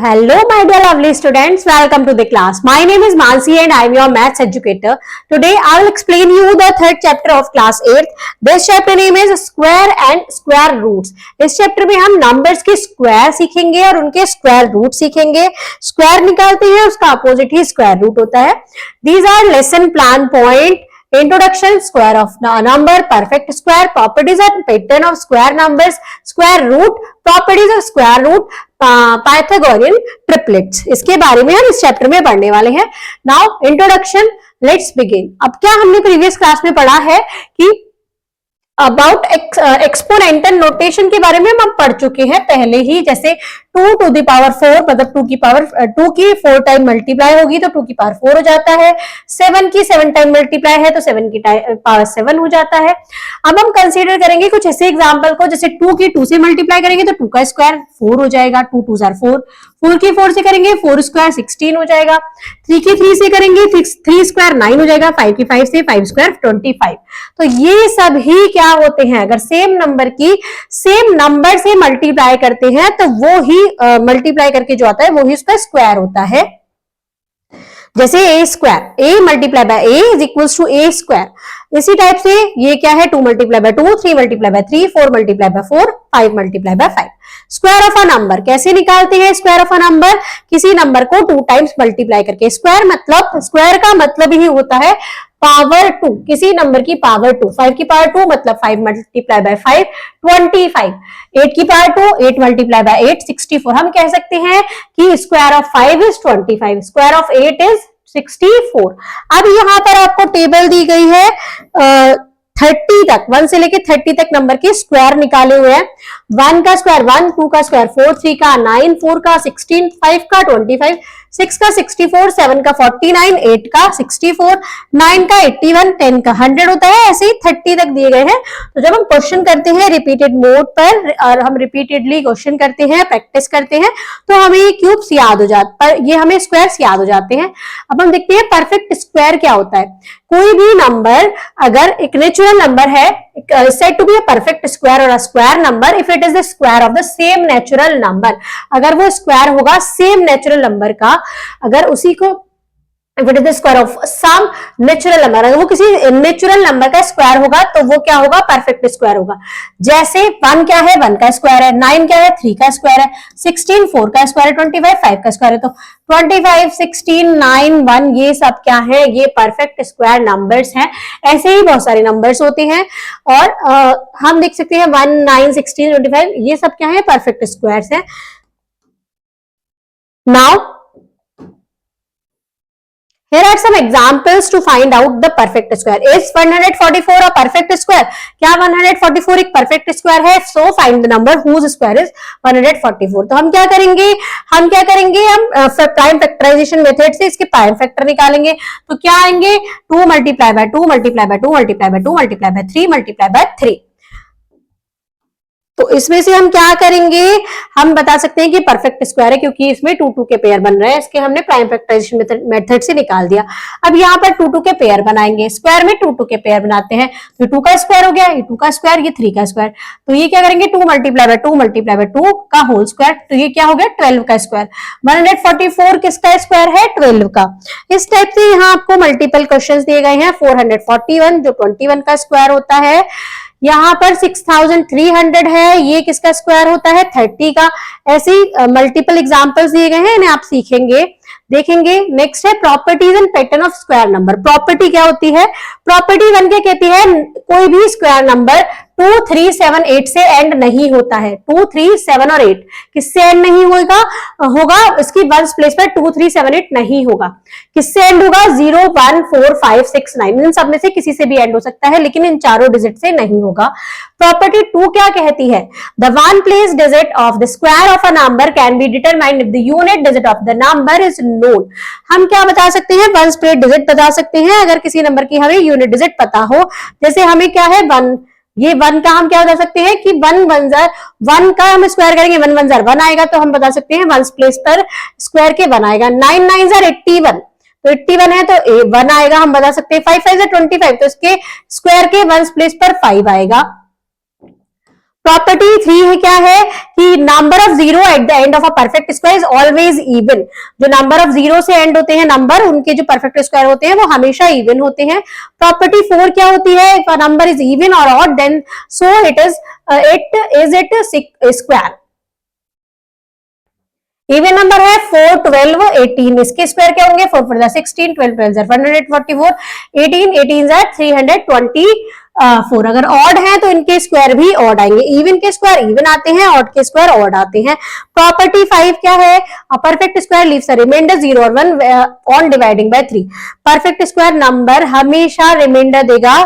Hello my dear lovely students, welcome to the class. My name is Mansi and I am your maths educator. Today I will explain you the third chapter of class 8th. This chapter name is square and square roots. इस chapter में हम numbers के square सीखेंगे और उनके square root सीखेंगे. Square निकालते हैं, उसका opposite ही square root होता है. These are lesson plan point. Introduction, square of number, perfect square, properties and pattern of square numbers, square root, properties of square root, Pythagorean triplets. इसके बारे में हम इस चैप्टर में पढ़ने वाले हैं. Now introduction, let's begin. अब क्या हमने प्रीवियस क्लास में पढ़ा है कि अबाउट एक्सपोनेंटल नोटेशन के बारे में हम पढ़ चुके हैं पहले ही. जैसे 2 to the power 4 मतलब 2 की 4 टाइम मल्टीप्लाई होगी तो 2 की पावर 4 हो जाता है. 7 की 7 टाइम मल्टीप्लाई है तो 7 की पावर 7 हो जाता है. अब हम कंसीडर करेंगे कुछ ऐसे एग्जांपल को, जैसे 2 की 2 से मल्टीप्लाई करेंगे तो 2 का स्क्वायर 4 हो जाएगा. 2 2 4 4. 4 की 4 से करेंगे 4 स्क्वायर 16 हो जाएगा. 3 की 3 से करेंगे 3 स्क्वायर 9 हो जाएगा. 5 की 5 से 5 स्क्वायर 25. तो ये सब ही क्या होते हैं, अगर सेम नंबर की सेम नंबर से मल्टीप्लाई करते हैं तो वो ही मल्टीप्लाई करके जो आता है वो ही उसका स्क्वायर होता है. जैसे a square, a multiply by a is equals to a square. इसी टाइप से ये क्या है, 2 multiply by 2, 3 multiply by 3, 4 multiply by 4, 5 multiply by 5. Square of a number कैसे निकालते हैं? स्क्वायर ऑफ अ नंबर किसी नंबर को 2 टाइम्स मल्टीप्लाई करके. स्क्वायर मतलब, स्क्वायर का मतलब ही होता है पावर 2, किसी नंबर की पावर 2. 5 की पावर 2 मतलब 5 मल्टीप्लाई बाय 5 25. 8 की पावर 2 8 मल्टीप्लाई बाय 8 64. हम कह सकते हैं कि square of 5 is 25, square of 8 is 64. अब यहाँ पर आपको टेबल दी गई है 30 तक, 1 से लेके 30 तक नंबर के स्क्वायर निकाले हुए हैं. 1 का स्क्वायर 1, 2 का स्क्वायर 4, 3 का 9, 4 का 16, 5 का 25, 6 का 64, 7 का 49, 8 का 64, 9 का 81, 10 का 100 होता है. ऐसे ही 30 तक दिए गए हैं. तो जब हम क्वेश्चन करते हैं रिपीटेड मोड पर और हम रिपीटेडली क्वेश्चन करते हैं, प्रैक्टिस करते हैं, तो हमें ये क्यूब्स याद हो जाते, पर ये हमें स्क्वायर्स याद हो जाते हैं. अब हम देखते हैं परफेक्ट स्क्वायर क्या होता है. कोई भी नंबर अगर एक नेचुरल नंबर है, said to be a perfect square or a square number if it is the square of the same natural number. अगर वो स्क्वायर होगा सेम नेचुरल नंबर का, अगर उसी को if it is the square of some natural number, अगर वो किसी नेचुरल नंबर का स्क्वायर होगा तो वो क्या होगा, परफेक्ट स्क्वायर होगा. जैसे 1 क्या है, 1 का स्क्वायर है. 9 क्या है, 3 का स्क्वायर है. 16 4 का स्क्वायर है. 25 5 का स्क्वायर है. तो 25 16 9 1 ये सब क्या है, ये परफेक्ट स्क्वायर नंबर्स हैं. ऐसे ही बहुत सारे नंबर्स होते हैं और हम देख सकते हैं 1 9 16 25 ये सब क्या है, परफेक्ट स्क्वायर्स हैं. Now here are some examples to find out the perfect square. Is 144 a perfect square? क्या 144 एक perfect square है? So find the number whose square is 144. तो हम क्या करेंगे, हम प्राइम फैक्टराइजेशन मेथड से इसके प्राइम फैक्टर निकालेंगे. तो क्या आएंगे, 2 multiply by 2 multiply by 2 multiply by 2 multiply by 3 multiply by 3. तो इसमें से हम क्या करेंगे, हम बता सकते हैं कि परफेक्ट स्क्वायर है क्योंकि इसमें 2 2 के पेयर बन रहे हैं. इसके हमने प्राइम फैक्टराइजेशन मेथड से निकाल दिया. अब यहाँ पर 2 2 के पेयर बनाएंगे. स्क्वायर में 2 2 के पेयर बनाते हैं. तो 2 का स्क्वायर हो गया, ये 2 का स्क्वायर, ये 3 का स्क्वायर. तो ये क्या करेंगे, 2 मल्टीप्लाई बाय 2 मल्टीप्लाई बाय 2 का होल स्क्वायर. तो ये क्या हो गया, 12 का स्क्वायर. 144 किसका स्क्वायर है, 12 का. इस टाइप से यहाँ आपको मल्टीपल क्वेश्चन दिए गए हैं. 441 जो 21 का स्क्वायर होता है. यहाँ पर 6300 है, ये किसका स्क्वायर होता है, 30 का. ऐसे मल्टीपल एग्जांपल्स दिए गए हैं, इन्हें आप सीखेंगे, देखेंगे. नेक्स्ट है properties and pattern of square number. Property क्या होती है, प्रॉपर्टी 1 क्या कहती है, कोई भी स्क्वायर नंबर 2 3 7 8 से एंड नहीं होता है. 2 3 7 और 8 किससे एंड नहीं होगा, इसकी वंस प्लेस पर 2 3 7 8 नहीं होगा. किससे एंड होगा, 0 1 4 5 6 9. इन सब में से किसी से भी एंड हो सकता है लेकिन इन चारों डिजिट से नहीं होगा. प्रॉपर्टी 2 क्या कहती है, the one place digit of the square of a number can be determined if the unit digit of the number is known. हम क्या बता सकते हैं, वंस प्लेस डिजिट बता सकते हैं अगर किसी नंबर की हमें यूनिट डिजिट पता हो. जैसे हमें क्या है 1, ये 1 का हम क्या बता सकते हैं कि 1 1 का हम स्क्वायर करेंगे 1 1 1 आएगा. तो हम बता सकते हैं वंस प्लेस पर स्क्वायर के 1 आएगा. 9 9 81 तो 81 है तो 1 आएगा, हम बता सकते हैं. 5 5 25 तो इसके स्क्वायर के वंस प्लेस पर 5 आएगा. प्रॉपर्टी 3 है क्या है कि number of zero at the end of a perfect square is always even. जो नंबर ऑफ जीरो से एंड होते हैं नंबर, उनके जो परफेक्ट स्क्वायर होते हैं वो हमेशा इवन होते हैं। प्रॉपर्टी 4 क्या होती है, if a number is even और odd then so it is square. Even number है 4, 12, 18, इसके स्क्वायर क्या होंगे, 4 4 16, 12 12 144, 18 18 324। अगर ऑड है तो इनके स्क्वायर भी ऑड आएंगे, इवन के स्क्वायर इवन आते हैं, ऑड के स्क्वायर ऑड आते हैं। प्रॉपर्टी 5 क्या है, a perfect square leaves a remainder 0 और 1 on dividing by 3। Perfect square number हमेशा रिमाइंडर देगा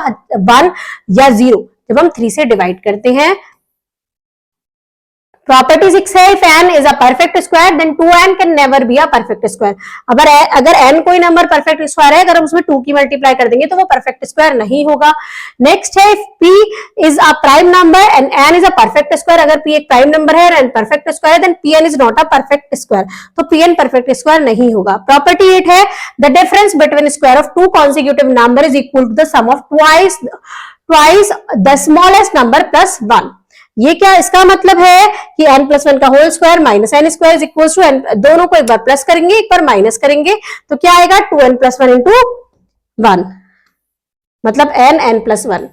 1 या 0 जब हम 3 से डिवाइड करते हैं। प्रॉपर्टी 6 है, if n is a perfect square then 2n can never be a perfect square। अगर n कोई नंबर परफेक्ट स्क्वायर है, अगर हम उसमें 2 की मल्टीप्लाई कर देंगे तो वो परफेक्ट स्क्वायर नहीं होगा। नेक्स्ट है, if p is a prime number and n is a perfect square। अगर p एक प्राइम नंबर है और n परफेक्ट स्क्वायर है then pn is not a perfect square, तो pn परफेक्ट स्क्वायर नहीं होगा। प्रॉपर्टी 8 है, the difference between square of two consecutive number is equal to the sum of twice the smallest number plus 1। ये क्या इसका मतलब है कि n प्लस 1 का whole square minus n square is equal to n, दोनों को एक बार प्लस करेंगे एक बार माइनस करेंगे तो क्या आएगा 2n प्लस 1 इंटू 1, मतलब n प्लस 1।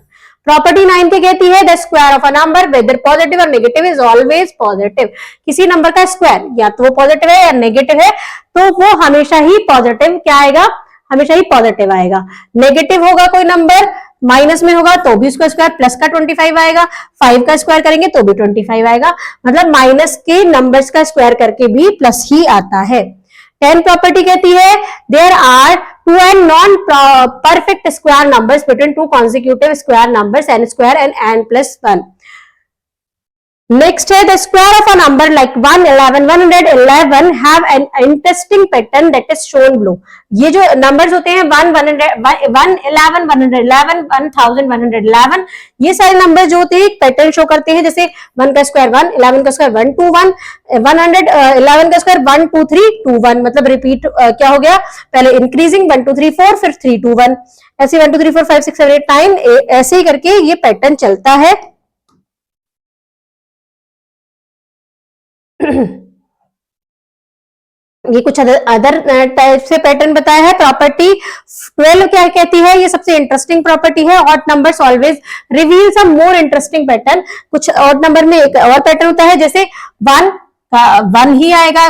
प्रॉपर्टी 9 क्या कहती है, the square of a number whether positive और नेगेटिव इज ऑलवेज पॉजिटिव। किसी नंबर का स्क्वायर या तो वो पॉजिटिव है या नेगेटिव है तो वो हमेशा ही पॉजिटिव क्या आएगा, हमेशा ही पॉजिटिव आएगा। नेगेटिव होगा कोई नंबर, माइनस में होगा तो भी उसका स्क्वायर प्लस का 25 आएगा, 5 का स्क्वायर करेंगे तो भी 25 आएगा, मतलब माइनस के नंबर्स का स्क्वायर करके भी प्लस ही आता है। 10 प्रॉपर्टी कहती है, there are 2n non perfect square numbers between two consecutive square numbers n square and n plus 1। Next है, the square of a number like 1, 11, 111 have an interesting pattern that is shown below. ये जो numbers होते हैं 1, 111, 111, 1111, ये सारे number जो होते हैं एक पैटर्न शो करते हैं, जैसे 1 का स्क्वायर 1, 11 का स्क्वायर 1 2 1, 111 का स्क्वायर 1 2 3 2 1, मतलब रिपीट क्या हो गया, पहले इंक्रीजिंग 1 2 3 4 फिर 3 2 1, ऐसे 1 2 3 4 5 6 7 8 9 ऐसे ही करके ये पैटर्न चलता है। ये कुछ अदर टाइप से पैटर्न बताया है। प्रॉपर्टी 12 क्या कहती है, ये सबसे इंटरेस्टिंग प्रॉपर्टी है, ऑड नंबर्स ऑलवेज रिवील सम मोर इंटरेस्टिंग पैटर्न। कुछ ऑड नंबर में एक और पैटर्न होता है, जैसे 1 1 ही आएगा,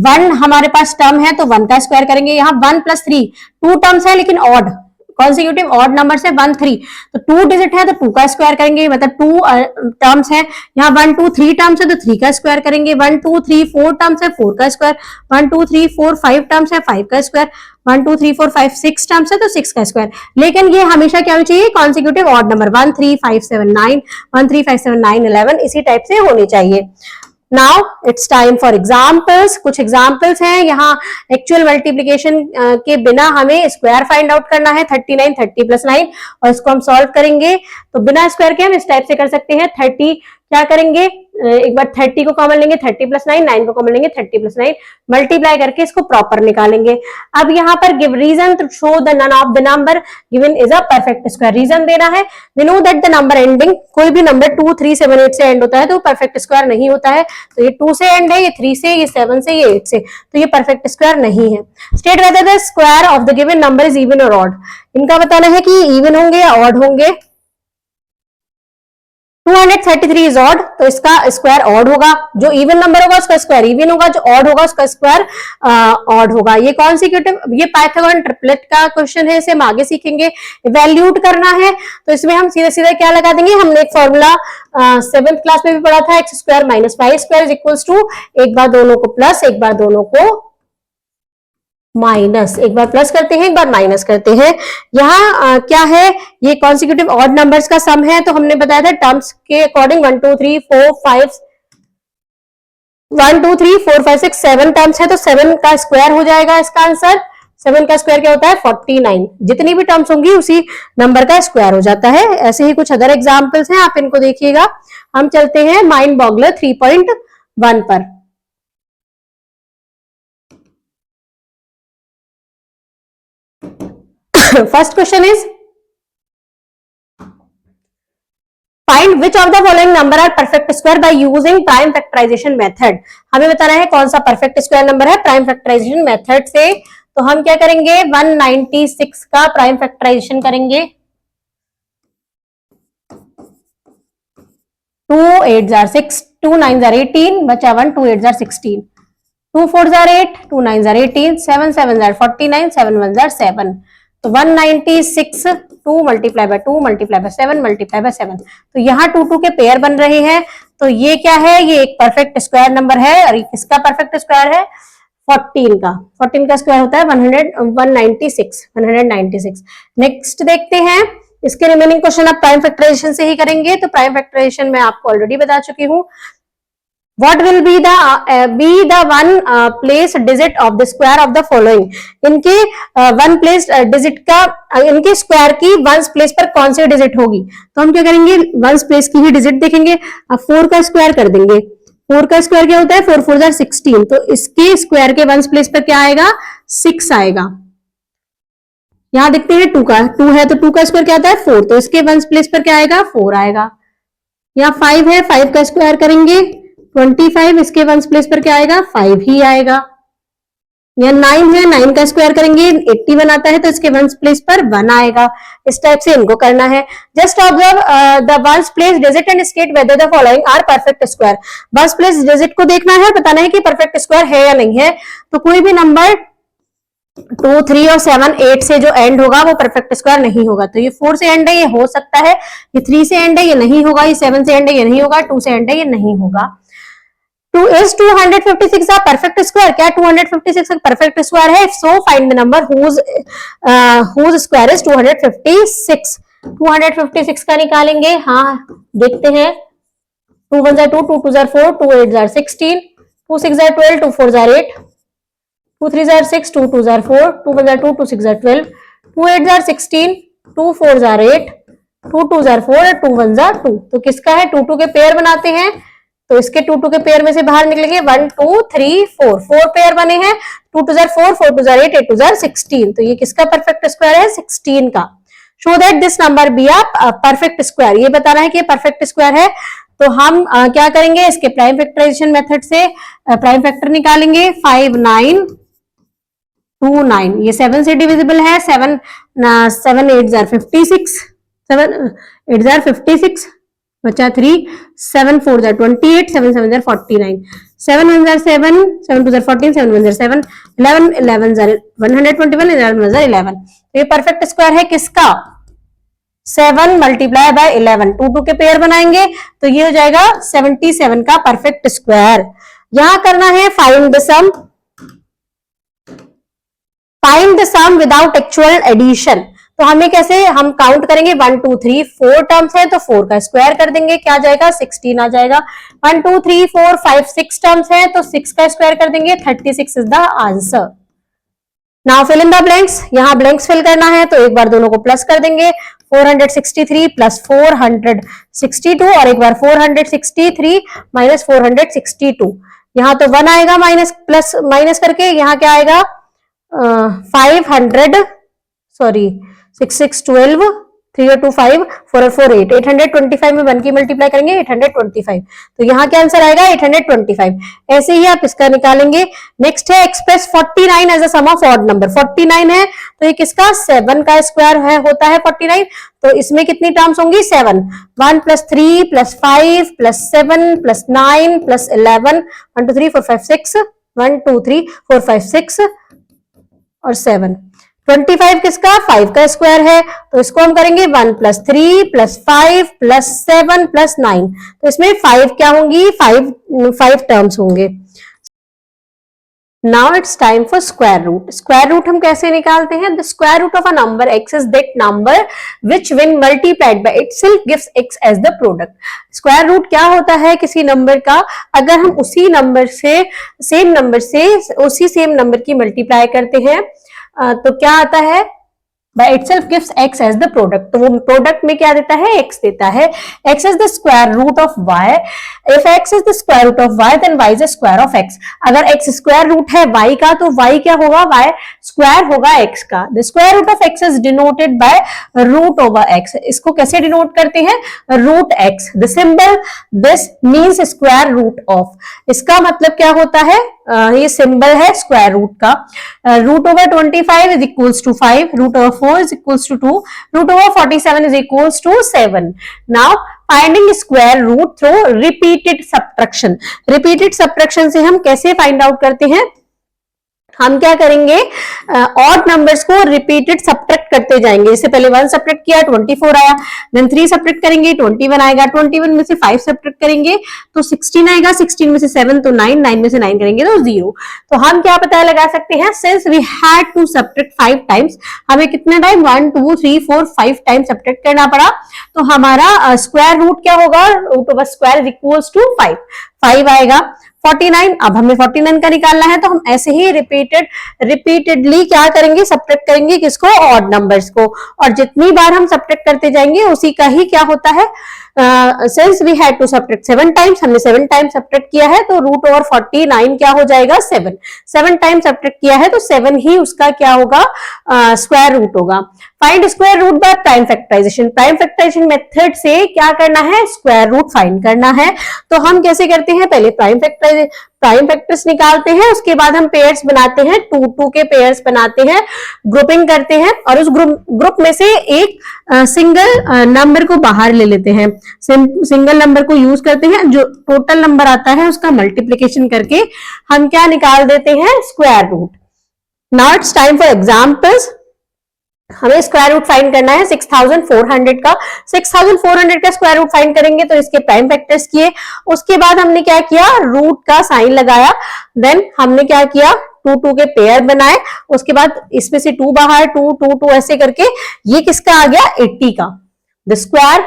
1 हमारे पास टर्म है तो 1 का स्क्वायर करेंगे, यहाँ 1 प्लस 3 2 टर्म्स है लेकिन ऑड कॉन्सिक्यूटिव ऑड नंबर से 1 3 तो 2 डिजिट है तो 2 का स्क्वायर करेंगे, मतलब 2 टर्म्स है, यहाँ 1 2 3 टर्म्स है तो 3 का स्क्वायर करेंगे, 1 2 3 4 टर्म्स है 4 का स्क्वायर, 1 2 3 4 5 टर्म्स है 5 का स्क्वायर, 1 2 3 4 5 6 टर्म्स है तो 6 का स्क्वायर। लेकिन ये हमेशा क्या होनी चाहिए, कॉन्सिक्यूटिव ऑड नंबर 1 3 5 7 9 1 3 5 7 9 11 इसी टाइप से होनी चाहिए। Now it's time for examples. कुछ एग्जाम्पल्स हैं, यहाँ एक्चुअल मल्टीप्लीकेशन के बिना हमें स्क्वायर फाइंड आउट करना है, 39 30 प्लस 9, और इसको हम सॉल्व करेंगे तो बिना स्क्वायर के हम इस टाइप से कर सकते हैं। 30 क्या करेंगे, एक बार 30 को कॉमन लेंगे, 30 प्लस 9, 9 को कॉमन लेंगे, 30 प्लस 9 मल्टीप्लाई करके इसको प्रॉपर निकालेंगे। अब यहाँ पर give reason to show the none of the number given is a perfect square, reason देना है। We know that the number ending, कोई भी नंबर 2 3 7 8 से एंड होता है तो परफेक्ट स्क्वायर नहीं होता है, तो ये 2 से एंड है, ये 3 से, ये 7 से, ये 8 से, तो ये परफेक्ट स्क्वायर नहीं है। State whether the square of the given number is even और ऑड, इनका बताना है कि इवन होंगे या ऑड होंगे। 233 इज ऑड तो इसका स्क्वायर ऑड होगा, जो इवन नंबर होगा उसका स्क्वायर इवन होगा, जो ऑड होगा उसका स्क्वायर ऑड होगा। ये कॉन्सिक्यूटिव, ये पाइथागोरन ट्रिपलेट का क्वेश्चन है, इसे हम आगे सीखेंगे। इवैल्यूट करना है तो इसमें हम सीधे सीधे क्या लगा देंगे, हमने एक फॉर्मूला 7th क्लास में भी पढ़ा था, x square minus y square is equals to, एक बार दोनों को प्लस एक बार दोनों को माइनस, एक बार प्लस करते हैं एक बार माइनस करते हैं। यहाँ क्या है, ये कॉन्सिक्यूटिव ऑड नंबर्स का सम है, तो हमने बताया था टर्म्स के अकॉर्डिंग 1 2 3 4 5 1 2 3 4 5 6 7 टर्म्स है तो 7 का स्क्वायर हो जाएगा इसका आंसर। 7 का स्क्वायर क्या होता है 49, जितनी भी टर्म्स होंगी उसी नंबर का स्क्वायर हो जाता है। ऐसे ही कुछ अदर एग्जाम्पल्स हैं, आप इनको देखिएगा। हम चलते हैं माइंड बॉगलर 3.1 पर। First question is find find which of the following number are perfect square by using prime factorisation method. हमें बताना है कौन सा परफेक्ट स्क्वायर नंबर है प्राइम फैक्टराइजेशन मेथड से। तो हम क्या करेंगे, 196 का प्राइम फैक्टराइजेशन करेंगे। 2 8 जार 6, 2 9 जार 18, बचा 1, 2 8 jar 16, 2 4 jar 8, 2 9 jar 18, 7 7 jar 49, 7 1 jar 7। तो 196 2 multiply by 2 multiply bye 7 multiply by 7। तो यहाँ 2 2 के पेयर बन रहे हैं। तो ये क्या है, ये एक परफेक्ट स्क्वायर नंबर है। और किसका परफेक्ट स्क्वायर है, 14 का। 14 का स्क्वायर होता है 196। नेक्स्ट देखते हैं, इसके रिमेनिंग क्वेश्चन आप प्राइम फैक्टराइजेशन से ही करेंगे। तो प्राइम फैक्टराइजेशन मैं आपको ऑलरेडी बता चुकी हूँ। What will be the one place digit of the square of the following? इनके वन प्लेस डिजिट का, इनके स्क्वायर की वंस प्लेस पर कौन सी डिजिट होगी? तो हम क्या करेंगे, वंस प्लेस की ही डिजिट देखेंगे। अब 4 का स्क्वायर कर देंगे। 4 का स्क्वायर क्या होता है, 4 4 जार 16। तो इसके स्क्वायर के वंस प्लेस पर क्या आएगा, 6 आएगा। यहां देखते हैं 2 का, 2 है तो 2 का स्क्वायर क्या होता है, 4। तो इसके वंस प्लेस पर क्या आएगा, 4 आएगा। यहाँ 5 है, 5 का स्क्वायर करेंगे 25, इसके वंस प्लेस पर क्या आएगा, 5 ही आएगा। यहाँ 9 है, 9 का स्क्वायर करेंगे 81 आता है, तो इसके वंस प्लेस पर 1 आएगा। इस टाइप से इनको करना है। Just observe the ones place digit and state whether the following are perfect square. Ones place digit को देखना है, बताना है कि परफेक्ट स्क्वायर है या नहीं है। तो कोई भी नंबर 2 3 और 7 8 से जो एंड होगा वो परफेक्ट स्क्वायर नहीं होगा। तो ये 4 से एंड है, ये हो सकता है। ये 3 से एंड है, ये नहीं होगा। ये 7 से एंड है, ये नहीं होगा। 2 से एंड है, ये नहीं होगा। 2 is 256 a perfect square? क्या 256 एक परफेक्ट स्क्वायर है? If so, find the number whose square is 256. 256 का निकालेंगे। हाँ देखते हैं। 2 1 jar 2, 2 2 jar 4, 2 8 jar 16, 2 6 jar 12, 2 4 jar 8, 2 3 jar 6, 2 2 jar 4, 2 1 jar 2, 2 6 jar 12, 2 8 jar 16, 2 4 jar 8, 2 2 jar 4 और 2 1 जार 2। तो किसका है, 2 2 के पेयर बनाते हैं। तो इसके 2 2 के पेयर में से बाहर निकलेंगे 1 2 3 4, 4 पेयर बने हैं। 2 2 जार 4, 4 2 जार 8, 8 2 जार 16। तो ये किसका परफेक्ट स्क्वायर है, 16 का। Show that this number be a perfect square, ये बताना है कि परफेक्ट स्क्वायर है। तो हम क्या करेंगे, इसके प्राइम फैक्टराइजेशन मेथड से प्राइम फैक्टर निकालेंगे। 5 9 2 9, ये 7 से डिविजिबल है। 7 8 जार 56, 7 8 जार 56, बचा 3, 7 4 jar 28, 7 7 jar 49, 7 1 jar 7, 7 2 jar 14, 7 1 jar 7, 11 11 jar 121, 11 jar 11। तो ये परफेक्ट स्क्वायर है किसका, 7 मल्टीप्लाई बाय 11। 2 2 के पेयर बनाएंगे तो ये हो जाएगा 77 का परफेक्ट स्क्वायर। यहां करना है find the sum without actual addition. तो हमें कैसे, हम काउंट करेंगे 1 2 3 4 टर्म्स है तो 4 का स्क्वायर कर देंगे, क्या आ जाएगा, 16 आ जाएगा। 1 2 3 4 5 6 टर्म्स है तो 6 का स्क्वायर कर देंगे, 36 is the answer. Now fill in the blanks. यहाँ ब्लैंक्स फिल करना है तो एक बार दोनों को प्लस कर देंगे। 463 प्लस 462 और एक बार 463 माइनस 462। यहाँ तो 1 आएगा माइनस करके, यहाँ क्या आएगा 6 6 12, 3 और 2 5, 4 और 4 8, 825 में 1 की मल्टीप्लाई करेंगे 825। तो यहाँ क्या आंसर आएगा 825। ऐसे ही आप इसका निकालेंगे। नेक्स्ट है express 49 as a sum of odd number. 49 है तो ये किसका, 7 का स्क्वायर है होता है 49। तो इसमें कितनी टर्म्स होंगी, 7। 1 plus 3 plus 5 plus 7 plus 9 plus 11, 1 2 3 4 5 6, 1 2 3 4 5 6 और 7। 25 किसका, 5 का स्क्वायर है तो इसको हम करेंगे 1 प्लस 3 प्लस 5 प्लस 7 प्लस 9। तो इसमें 5 क्या होंगी, 5 टर्म्स होंगे। Now it's time for square root. Square root हम कैसे निकालते हैं, the square root of a number x is that number which when multiplied by itself gives x as the product. Square root क्या होता है किसी number का, अगर हम उसी सेम नंबर की मल्टीप्लाई करते हैं तो क्या आता है, by itself gives x as the product। तो वो प्रोडक्ट में क्या देता है, x देता है। x is the square root of y। if x is the square root of y then y is the square of x। अगर x square root है y का तो y क्या होगा, y स्क्वायर होगा x का। The square root of x is denoted by root over x। इसको कैसे डिनोट करते हैं? Root x। The symbol this means square root of. इसका मतलब क्या होता है? ये सिंबल है स्क्वायर रूट का। Root over 25 is equals to 5, root over 4 is equals to 2, root over 47 is equals to 7। Now finding square root through repeated subtraction. Repeated subtraction से हम कैसे फाइंड आउट करते हैं? हम क्या करेंगे? ऑड नंबर्स को रिपीटेड सब्ट्रैक्ट करते जाएंगे। इससे पहले 1 सब्ट्रैक्ट किया 24 आया, देन 3 सब्ट्रैक्ट करेंगे 21 आएगा, 21 में से 5 सब्ट्रैक्ट करेंगे तो 16 आएगा, 16 में से 7 तो 9, 9 में से 9 करेंगे तो 0। तो हम क्या पता लगा सकते हैं? Since we had to subtract 5 times, हमें कितने टाइम 1 2 3 4 5 टाइम सब्ट्रैक्ट करना पड़ा, तो हमारा स्क्वायर रूट क्या होगा? Root over square is equals to 5 आएगा। 49, अब हमें 49 का निकालना है, तो हम ऐसे ही रिपीटेडली क्या करेंगे? सब्ट्रैक्ट करेंगे किसको? ऑड नंबर्स को। और जितनी बार हम सब्ट्रैक्ट करते जाएंगे उसी का ही क्या होता है? Since we had to subtract 7 times, हमने 7 टाइम्स सब्ट्रैक्ट किया है, तो रूट ओवर 49 क्या हो जाएगा? 7 टाइम्स सब्ट्रैक्ट किया है तो 7 ही उसका क्या होगा? स्क्वायर रूट होगा। Find square root by prime factorisation. Prime factorisation method से क्या करना है? स्क्वायर रूट फाइंड करना है। तो हम कैसे करते हैं? पहले प्राइम फैक्टर्स निकालते हैं, उसके बाद हम पेयर्स बनाते हैं, 2 के पेयर्स बनाते हैं, ग्रुपिंग करते हैं और उस ग्रुप में से एक सिंगल नंबर को बाहर ले लेते हैं। सिंगल नंबर को यूज करते हैं, जो टोटल नंबर आता है उसका मल्टीप्लीकेशन करके हम क्या निकाल देते हैं? Square root. Now it's time for examples. हमें स्क्वायर रूट फाइंड करना है 6400 का। 6400 का स्क्वायर रूट फाइंड करेंगे तो इसके प्राइम फैक्टर्स किए, उसके बाद हमने क्या किया? रूट का साइन लगाया, देन हमने क्या किया? 2 के पेयर बनाए, उसके बाद इसमें से 2 बाहर, 2 2 2 ऐसे करके ये किसका आ गया? 80 का। The square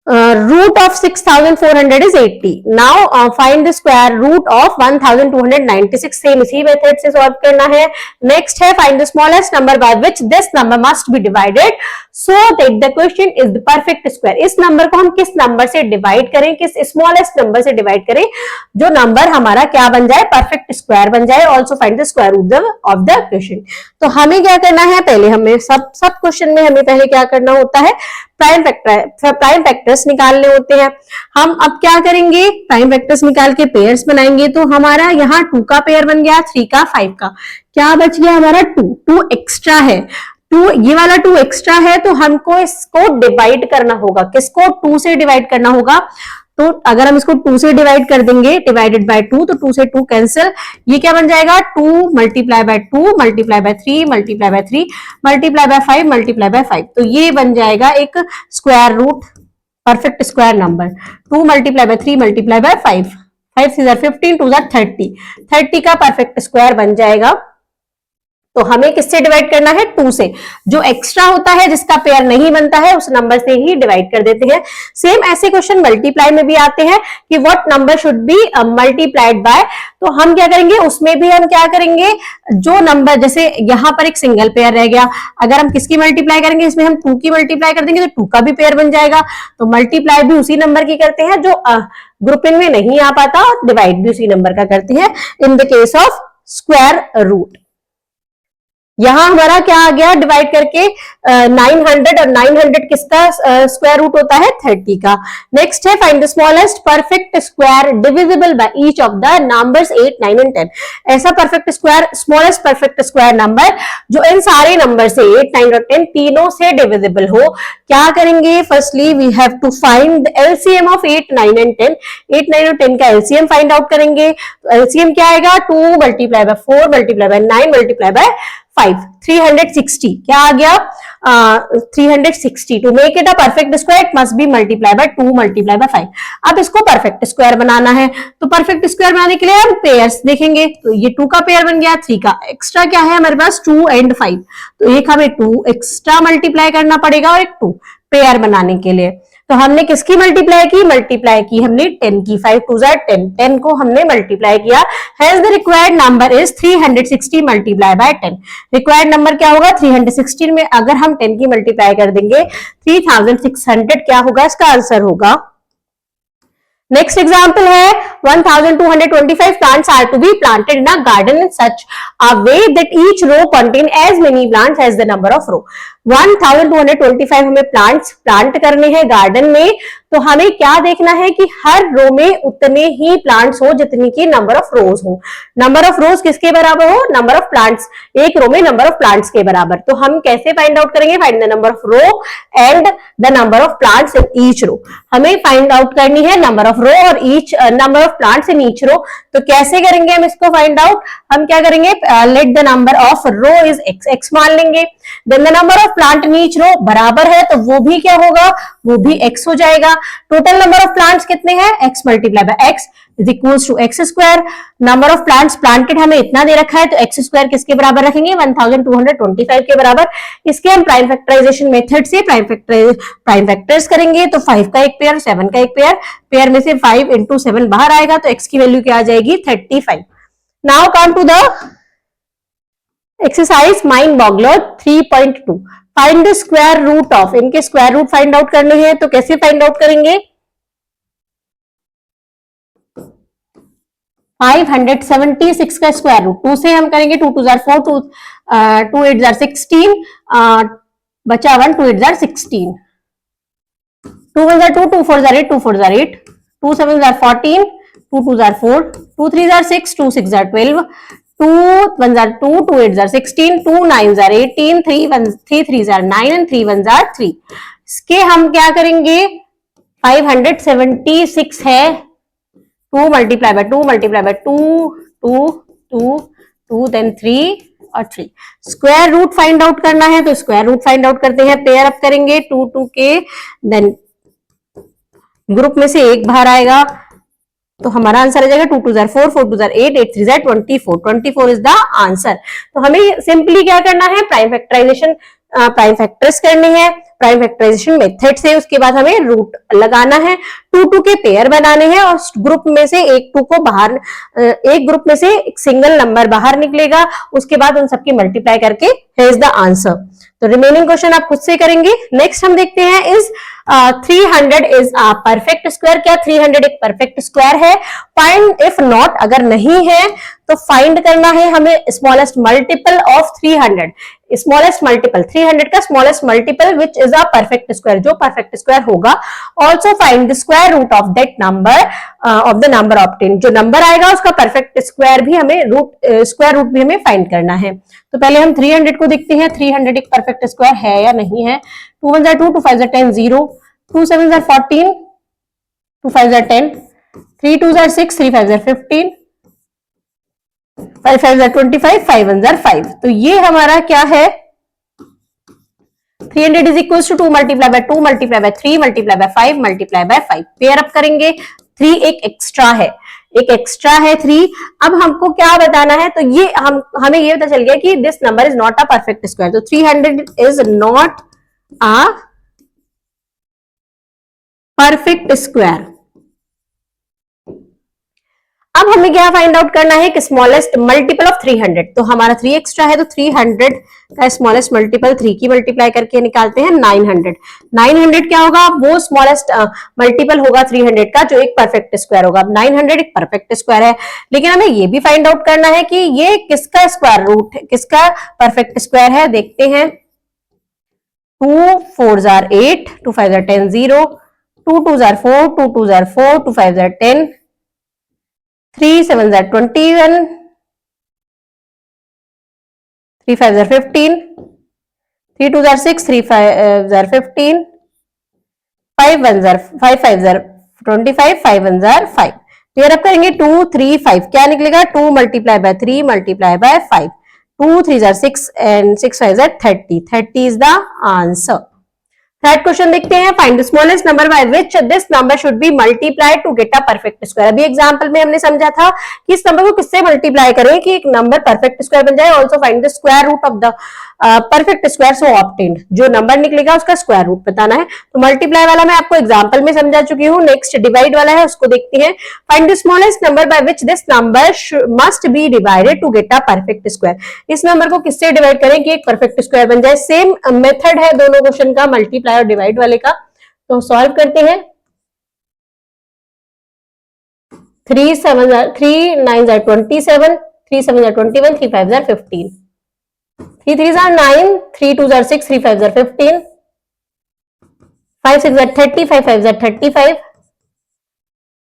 root of 6400 is 80। Now find the square root of 1296। Same इसी मेथड से सॉल्व करना है। नेक्स्ट है find the smallest number by which this number must be divided so that the question is the perfect square. इस नंबर को हम किस नंबर से डिवाइड करें? किस स्मॉलेस्ट नंबर से डिवाइड करें जो नंबर हमारा क्या बन जाए? परफेक्ट स्क्वायर बन जाए। Also find the square root of the question. तो हमें क्या करना है? पहले हमें सब क्वेश्चन में हमें पहले क्या करना होता है? प्राइम फैक्टर्स निकालने होते हैं। हम अब क्या करेंगे? प्राइम फैक्टर्स निकाल के पेयर्स बनाएंगे। तो हमारा यहाँ 2 का पेयर बन गया, 3 का, 5 का। क्या बच गया हमारा? 2 एक्स्ट्रा है। 2 ये वाला 2 एक्स्ट्रा है, तो हमको इसको डिवाइड करना होगा। किसको? 2 से डिवाइड करना होगा। तो अगर हम इसको 2 से डिवाइड कर देंगे, डिवाइडेड बाय 2, तो 2 से 2 कैंसिल। ये क्या बन जाएगा? 2 multiply by 2 multiply by 3 multiply by 3 multiply by 5 multiply by 5। तो ये बन जाएगा एक square root, perfect square number. 2 multiply by 3 multiply by 5, 5 से 15, 2 30, 30 का परफेक्ट स्क्वायर बन जाएगा। तो हमें किससे डिवाइड करना है? 2 से। जो एक्स्ट्रा होता है, जिसका पेयर नहीं बनता है, उस नंबर से ही डिवाइड कर देते हैं। सेम ऐसे क्वेश्चन मल्टीप्लाई में भी आते हैं कि what number should be multiplied by. तो हम क्या करेंगे? उसमें भी हम क्या करेंगे? जो नंबर, जैसे यहाँ पर एक सिंगल पेयर रह गया, अगर हम किसकी मल्टीप्लाई करेंगे? इसमें हम 2 की मल्टीप्लाई कर देंगे तो 2 का भी पेयर बन जाएगा। तो मल्टीप्लाई भी उसी नंबर की करते हैं जो ग्रुपिंग में नहीं आ पाता, डिवाइड भी उसी नंबर का करते हैं in the case of square root. यहां हमारा क्या आ गया? डिवाइड करके 900, और 900 किसका स्क्वायर रूट होता है? 30 का। नेक्स्ट है find the smallest perfect square divisible by each of the numbers 8 9 and 10। ऐसा perfect square, smallest perfect square number जो इन सारे नंबर से 8 9 और 10 तीनों से डिविजिबल हो। क्या करेंगे? Firstly we have to find the LCM of 8 9 and 10। 8 9 और 10 का एलसीएम फाइंड आउट करेंगे। तो एलसीएम क्या आएगा? 2 multiply by 4 multiply by 9 multiply by 5, 360। क्या आ गया? 360। To make it a perfect square it must be multiply by 2 multiply by 5। अब इसको परफेक्ट स्क्वायर बनाना है, तो परफेक्ट स्क्वायर बनाने के लिए हम पेयर्स देखेंगे। तो ये 2 का पेयर बन गया, 3 का। एक्स्ट्रा क्या है हमारे पास? 2 एंड 5। तो एक हमें 2 एक्स्ट्रा मल्टीप्लाई करना पड़ेगा और एक 2 पेयर बनाने के लिए। तो हमने किसकी मल्टीप्लाई की? मल्टीप्लाई की हमने 10 की। 5 2 10, 10 को हमने मल्टीप्लाई किया। Hence the required number is 360 multiply by 10। Required number क्या होगा? 316 में अगर हम 10 की मल्टीप्लाई कर देंगे 3600 क्या होगा? इसका आंसर होगा नेक्स्ट एग्जाम्पल है 1225 plants are to be planted in a garden in such a way that each row contain as many plants as the number of row. 1225 हमें प्लांट्स प्लांट करने हैं गार्डन में, तो हमें क्या देखना है कि हर रो में उतने ही प्लांट्स हो जितनी की नंबर ऑफ रोज हो। नंबर ऑफ रोज किसके बराबर हो? नंबर ऑफ प्लांट्स, एक रो में नंबर ऑफ प्लांट्स के बराबर। तो हम कैसे फाइंड आउट करेंगे? Find the number of row and the number of plants in each row. हमें फाइंड आउट करनी है नंबर ऑफ रो और each number of plants in each row. तो कैसे करेंगे हम इसको फाइंड आउट? हम क्या करेंगे? Let the number of row is x, x मान लेंगे। Then the number of plant in each row बराबर है, तो वो भी क्या होगा? वो भी एक्स हो जाएगा। टोटल नंबर ऑफ प्लांट्स कितने हैं? X multiply by x is equals to x square. Number of plants planted हमें इतना दे रखा है, तो एक्स स्क्वायर किसके बराबर रखेंगे? 1225 के बराबर। इसके हम प्राइम फैक्टराइजेशन मेथड से प्राइम फैक्टर्स करेंगे, तो 5 का एक पेयर, 7 का एक पेयर, पेयर में से 5 इंटू 7 बाहर आएगा, तो एक्स की वैल्यू क्या आ जाएगी? 35। Now come to the exercise mind boggler 3.2। Find the square root of, इनके स्क्वायर रूट फाइंड आउट करने हैं, तो कैसे फाइंड आउट करेंगे? 576 का स्क्वायर रूट 2 से हम करेंगे, 2 2 4, 2 8 16, बचा 1, 2 8 16, 2 1 2, 2 4 8, 2 4 8, 2 7 14, 2 2 4, 2 3 6, 2 6 12, 2 1 2, 2 8 16, 2 9 18, 3 3 9 and 3 1 3। इसके हम क्या करेंगे? 576 है, 2 multiply by 2 multiply by 2, 2 2 2 then 3 और 3। स्क्वायर रूट फाइंड आउट करना है, तो स्क्वायर रूट फाइंड आउट करते हैं। पेयर अप करेंगे 2 2 के, देन ग्रुप में से एक बाहर आएगा, तो हमारा आंसर आ जाएगा 2 2 4, 4 2 8, 8 3 24, 24 इज द आंसर। तो हमें सिंपली क्या करना है? प्राइम फैक्टराइजेशन, प्राइम फैक्टर्स करने हैं प्राइम फैक्टराइजेशन मेथड से। उसके बाद हमें रूट लगाना है, 2 2 के पेयर बनाने हैं, और ग्रुप में से एक 2 को बाहर, एक ग्रुप में से एक सिंगल नंबर बाहर निकलेगा, उसके बाद उन सबकी मल्टीप्लाई करके हियर इज द आंसर। तो रिमेनिंग क्वेश्चन आप खुद से करेंगे। नेक्स्ट हम देखते हैं is 300 is a perfect square. क्या 300 एक परफेक्ट स्क्वायर है? फाइंड इफ नॉट, अगर नहीं है तो फाइंड करना है हमें smallest multiple of 300। Smallest multiple 300 का smallest multiple which is a perfect square, जो परफेक्ट स्क्वायर होगा। Also find the square root of that number of the number obtain. जो नंबर आएगा उसका परफेक्ट स्क्वायर भी हमें स्क्वायर रूट भी हमें फाइंड करना है। तो पहले हम 300 को देखते हैं, 300 एक परफेक्ट स्क्वायर है या नहीं है। 2 1 2, 2 5 10, 0, 2 7 14, 2 5 10, 3 2 6, 3 5 15, 5 5 25, 5 1 5। तो ये हमारा क्या है? 300 is equal to 2 multiply by 2 multiply by 3 multiply by 5 multiply by 5। Pair up करेंगे, 3 एक एक्स्ट्रा है, एक एक्स्ट्रा है 3। अब हमको क्या बताना है? तो ये हमें ये पता चल गया कि this number is not a perfect square. तो 300 is not a perfect square. अब हमें क्या फाइंड आउट करना है कि स्मॉलेस्ट मल्टीपल ऑफ 300। तो हमारा 3 एक्स्ट्रा है, तो 300 का स्मॉलेस्ट मल्टीपल 3 की मल्टीप्लाई करके निकालते हैं 900। 900 क्या होगा? वो स्मॉलेस्ट मल्टीपल होगा 300 का जो एक परफेक्ट स्क्वायर होगा। 900 एक परफेक्ट स्क्वायर है, लेकिन हमें ये भी फाइंड आउट करना है कि ये किसका स्क्वायर रूट है, किसका परफेक्ट स्क्वायर है। देखते हैं, 2 4 8, 2 5 10, 0, 2 2 4, 2 2 4, 2 5 10, 3 7 21, 3 5 15, 3 2 6, 3 5 15, 5 1 5 5 25, 5 1 5। पेयर अप करेंगे 2 3 5, क्या निकलेगा? 2 multiply by 3 multiply by 5, 2 3 6 and 6 5 30, 30 is the answer. Third question देखते हैं, find the smallest number by which this number should be multiplied to get a perfect square. अभी एग्जांपल में हमने समझा था कि इस नंबर को किससे मल्टीप्लाई करें कि एक नंबर परफेक्ट स्क्वायर बन जाए। Also find the square root of the perfect square so obtained. जो नंबर निकलेगा उसका स्क्वायर रूट बताना है। तो मल्टीप्लाई वाला मैं आपको एग्जांपल में समझा चुकी हूँ। नेक्स्ट डिवाइड वाला है, उसको देखते हैं। Find the smallest number by which this number must be divided to get a perfect square. इस नंबर को किससे डिवाइड करें कि एक परफेक्ट स्क्वायर बन जाए। सेम मेथड है दोनों क्वेश्चन का, मल्टीप्लाई और डिवाइड वाले का। तो सॉल्व करते हैं। 3 9 27, 3 7 21, 3 5 15, 3 3 9, 3 2 6, 3 5 15, 5 6 30, 5 5 35,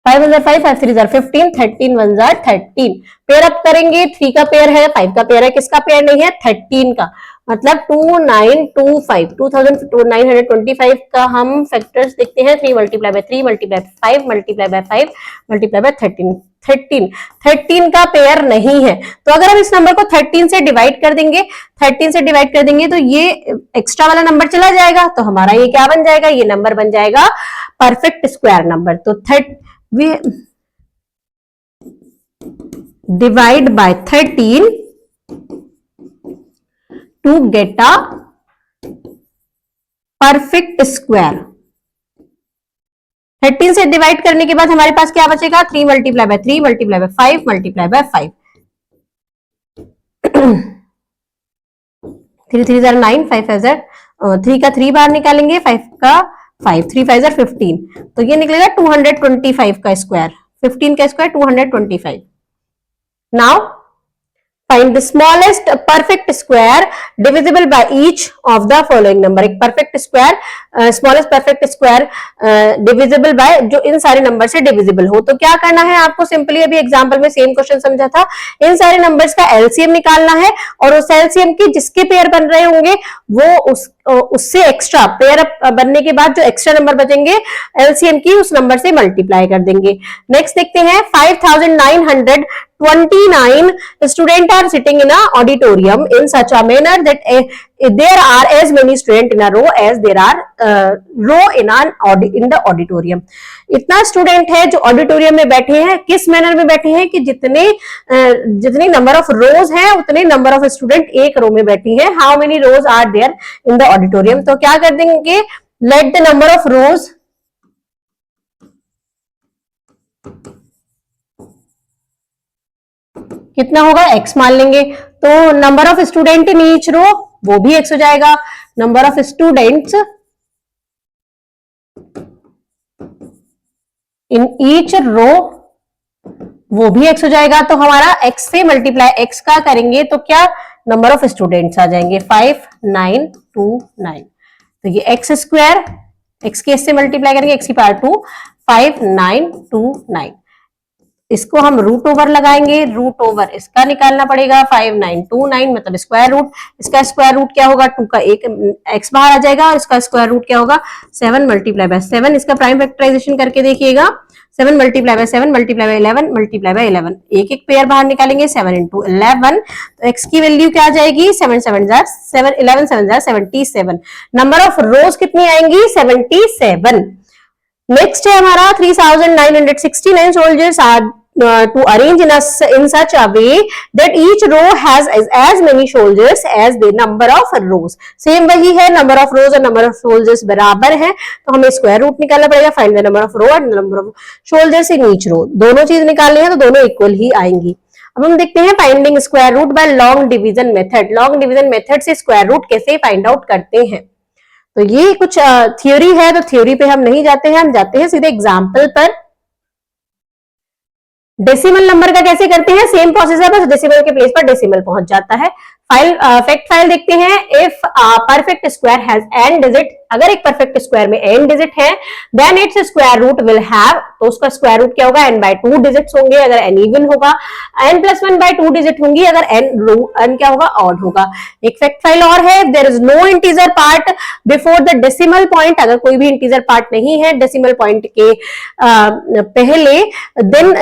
5 1 5, 5 3 15, 13 1 13। पेयर अप करेंगे, 3 का पेयर है, 5 का पेयर है, किसका पेयर नहीं है? 13 का। मतलब 2925, 2925 का हम फैक्टर्स देखते हैं। 3 multiply by 3 multiply 5 multiply by 5 multiply bye 13 का पेयर नहीं है। तो अगर हम इस नंबर को 13 से डिवाइड कर देंगे, 13 से डिवाइड कर देंगे तो ये एक्स्ट्रा वाला नंबर चला जाएगा, तो हमारा ये क्या बन जाएगा? ये नंबर बन जाएगा परफेक्ट स्क्वायर नंबर। तो we divide by 13 to get a perfect square। 13 से डिवाइड करने के बाद हमारे पास क्या बचेगा? 3 multiply by 3 multiply by 5 multiply by 5, 3 3 9, 5 5 3 का 3 बाहर निकालेंगे, 5 का 5, 3 5 15, तो ये निकलेगा 225 का स्क्वायर, 15 का square 225। Now find the smallest perfect square divisible by each of the following number. एक perfect square, smallest perfect square divisible by, जो इन सारे नंबर से डिविजिबल हो। तो क्या करना है आपको? सिंपली अभी एग्जांपल में सेम क्वेश्चन समझा था, इन सारे नंबर्स का एलसीएम निकालना है और उस एलसीएम के जिसके पेयर बन रहे होंगे वो उससे एक्स्ट्रा पेयर बनने के बाद जो एक्स्ट्रा नंबर बचेंगे एलसीएम की, उस नंबर से मल्टीप्लाई कर देंगे। नेक्स्ट देखते हैं, 5929 students are sitting in an auditorium in such a manner that there are as many students in a row as there are row in the auditorium। इतना student है जो ऑडिटोरियम में बैठे हैं, किस मैनर में बैठे हैं कि जितने नंबर ऑफ रोज हैं उतने नंबर ऑफ स्टूडेंट एक रो में बैठे हैं। How many rows are there in the auditorium? तो क्या कर देंगे? Let the number of rows कितना होगा? x मान लेंगे। तो number of student in each row वो भी x हो जाएगा, number of students in each row वो भी x हो जाएगा। तो हमारा x से मल्टीप्लाई x का करेंगे तो क्या नंबर ऑफ स्टूडेंट्स आ जाएंगे? 5929। तो ये x स्क्वायर, x के से मल्टीप्लाई करेंगे x की पावर 2, 5929। इसको हम रूट ओवर लगाएंगे, रूट ओवर इसका निकालना पड़ेगा, 5929 मतलब स्क्वायर रूट। इसका स्क्वायर रूट क्या होगा? 2 का एक x बाहर आ जाएगा और इसका स्क्वायर रूट क्या होगा? 7 मल्टीप्लाई बाय 7। इसका प्राइम फैक्टराइजेशन करके देखिएगा, 7 multiply by 7 multiply by 11 multiply by 11, एक एक पेयर बाहर निकालेंगे, 7 इंटू 11, तो x की वैल्यू क्या आ जाएगी? 7 7 7, 11 7 77। नंबर ऑफ रोज कितनी आएंगी? 77। नेक्स्ट है हमारा 3969 soldiers are to arrange in such a way that each row has as many soldiers as the number of rows। Same वही है, नंबर ऑफ रोज और नंबर ऑफ सोल्जर्स बराबर है, तो हमें स्क्वायर रूट निकालना पड़ेगा। Find the number of row and number of soldiers in each row. दोनों चीज निकालनी है तो दोनों इक्वल ही आएंगी। अब हम देखते हैं finding square root by long division method. Long division method से स्क्वायर रूट कैसे फाइंड आउट करते हैं? तो ये कुछ थ्योरी है, तो थ्योरी पे हम नहीं जाते हैं, हम जाते हैं सीधे एग्जाम्पल पर। डेसिमल नंबर का कैसे करते हैं? सेम प्रोसेस है, बस डेसिमल के प्लेस पर डेसिमल पहुंच जाता है। फैक्ट फाइल देखते हैं। If perfect square has n digit, अगर एक परफेक्ट स्क्वायर में n डिजिट है, then its square root will have, तो उसका स्क्वायर रूट क्या होगा? n by 2 डिजिट्स होंगे अगर n इवन होगा, n plus 1 by 2 डिजिट होंगी अगर n क्या होगा? ऑड होगा। एक फैक्ट फाइल और है, there is no integer part before the decimal point. अगर कोई भी इंटीजर पार्ट नहीं है डेसिमल पॉइंट के पहले, then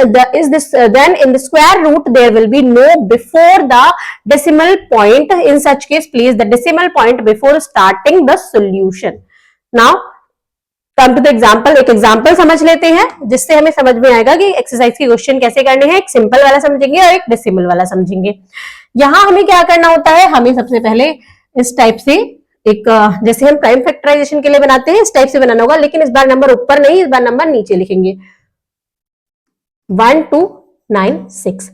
in the square root there will be no before the decimal point। in such case place the decimal point before starting the solution। now come to the example। एक example समझ लेते हैं जिससे हमें समझ में आएगा कि एक्सरसाइज के क्वेश्चन कैसे करने हैं। एक सिंपल वाला समझेंगे और एक डेसिमल वाला समझेंगे। यहां हमें क्या करना होता है? हमें सबसे पहले इस टाइप से एक, जैसे हम प्राइम फैक्टराइजेशन के लिए बनाते हैं इस टाइप से बनाना होगा, लेकिन इस बार नंबर ऊपर नहीं, इस बार नंबर नीचे लिखेंगे। 1 2 9 6।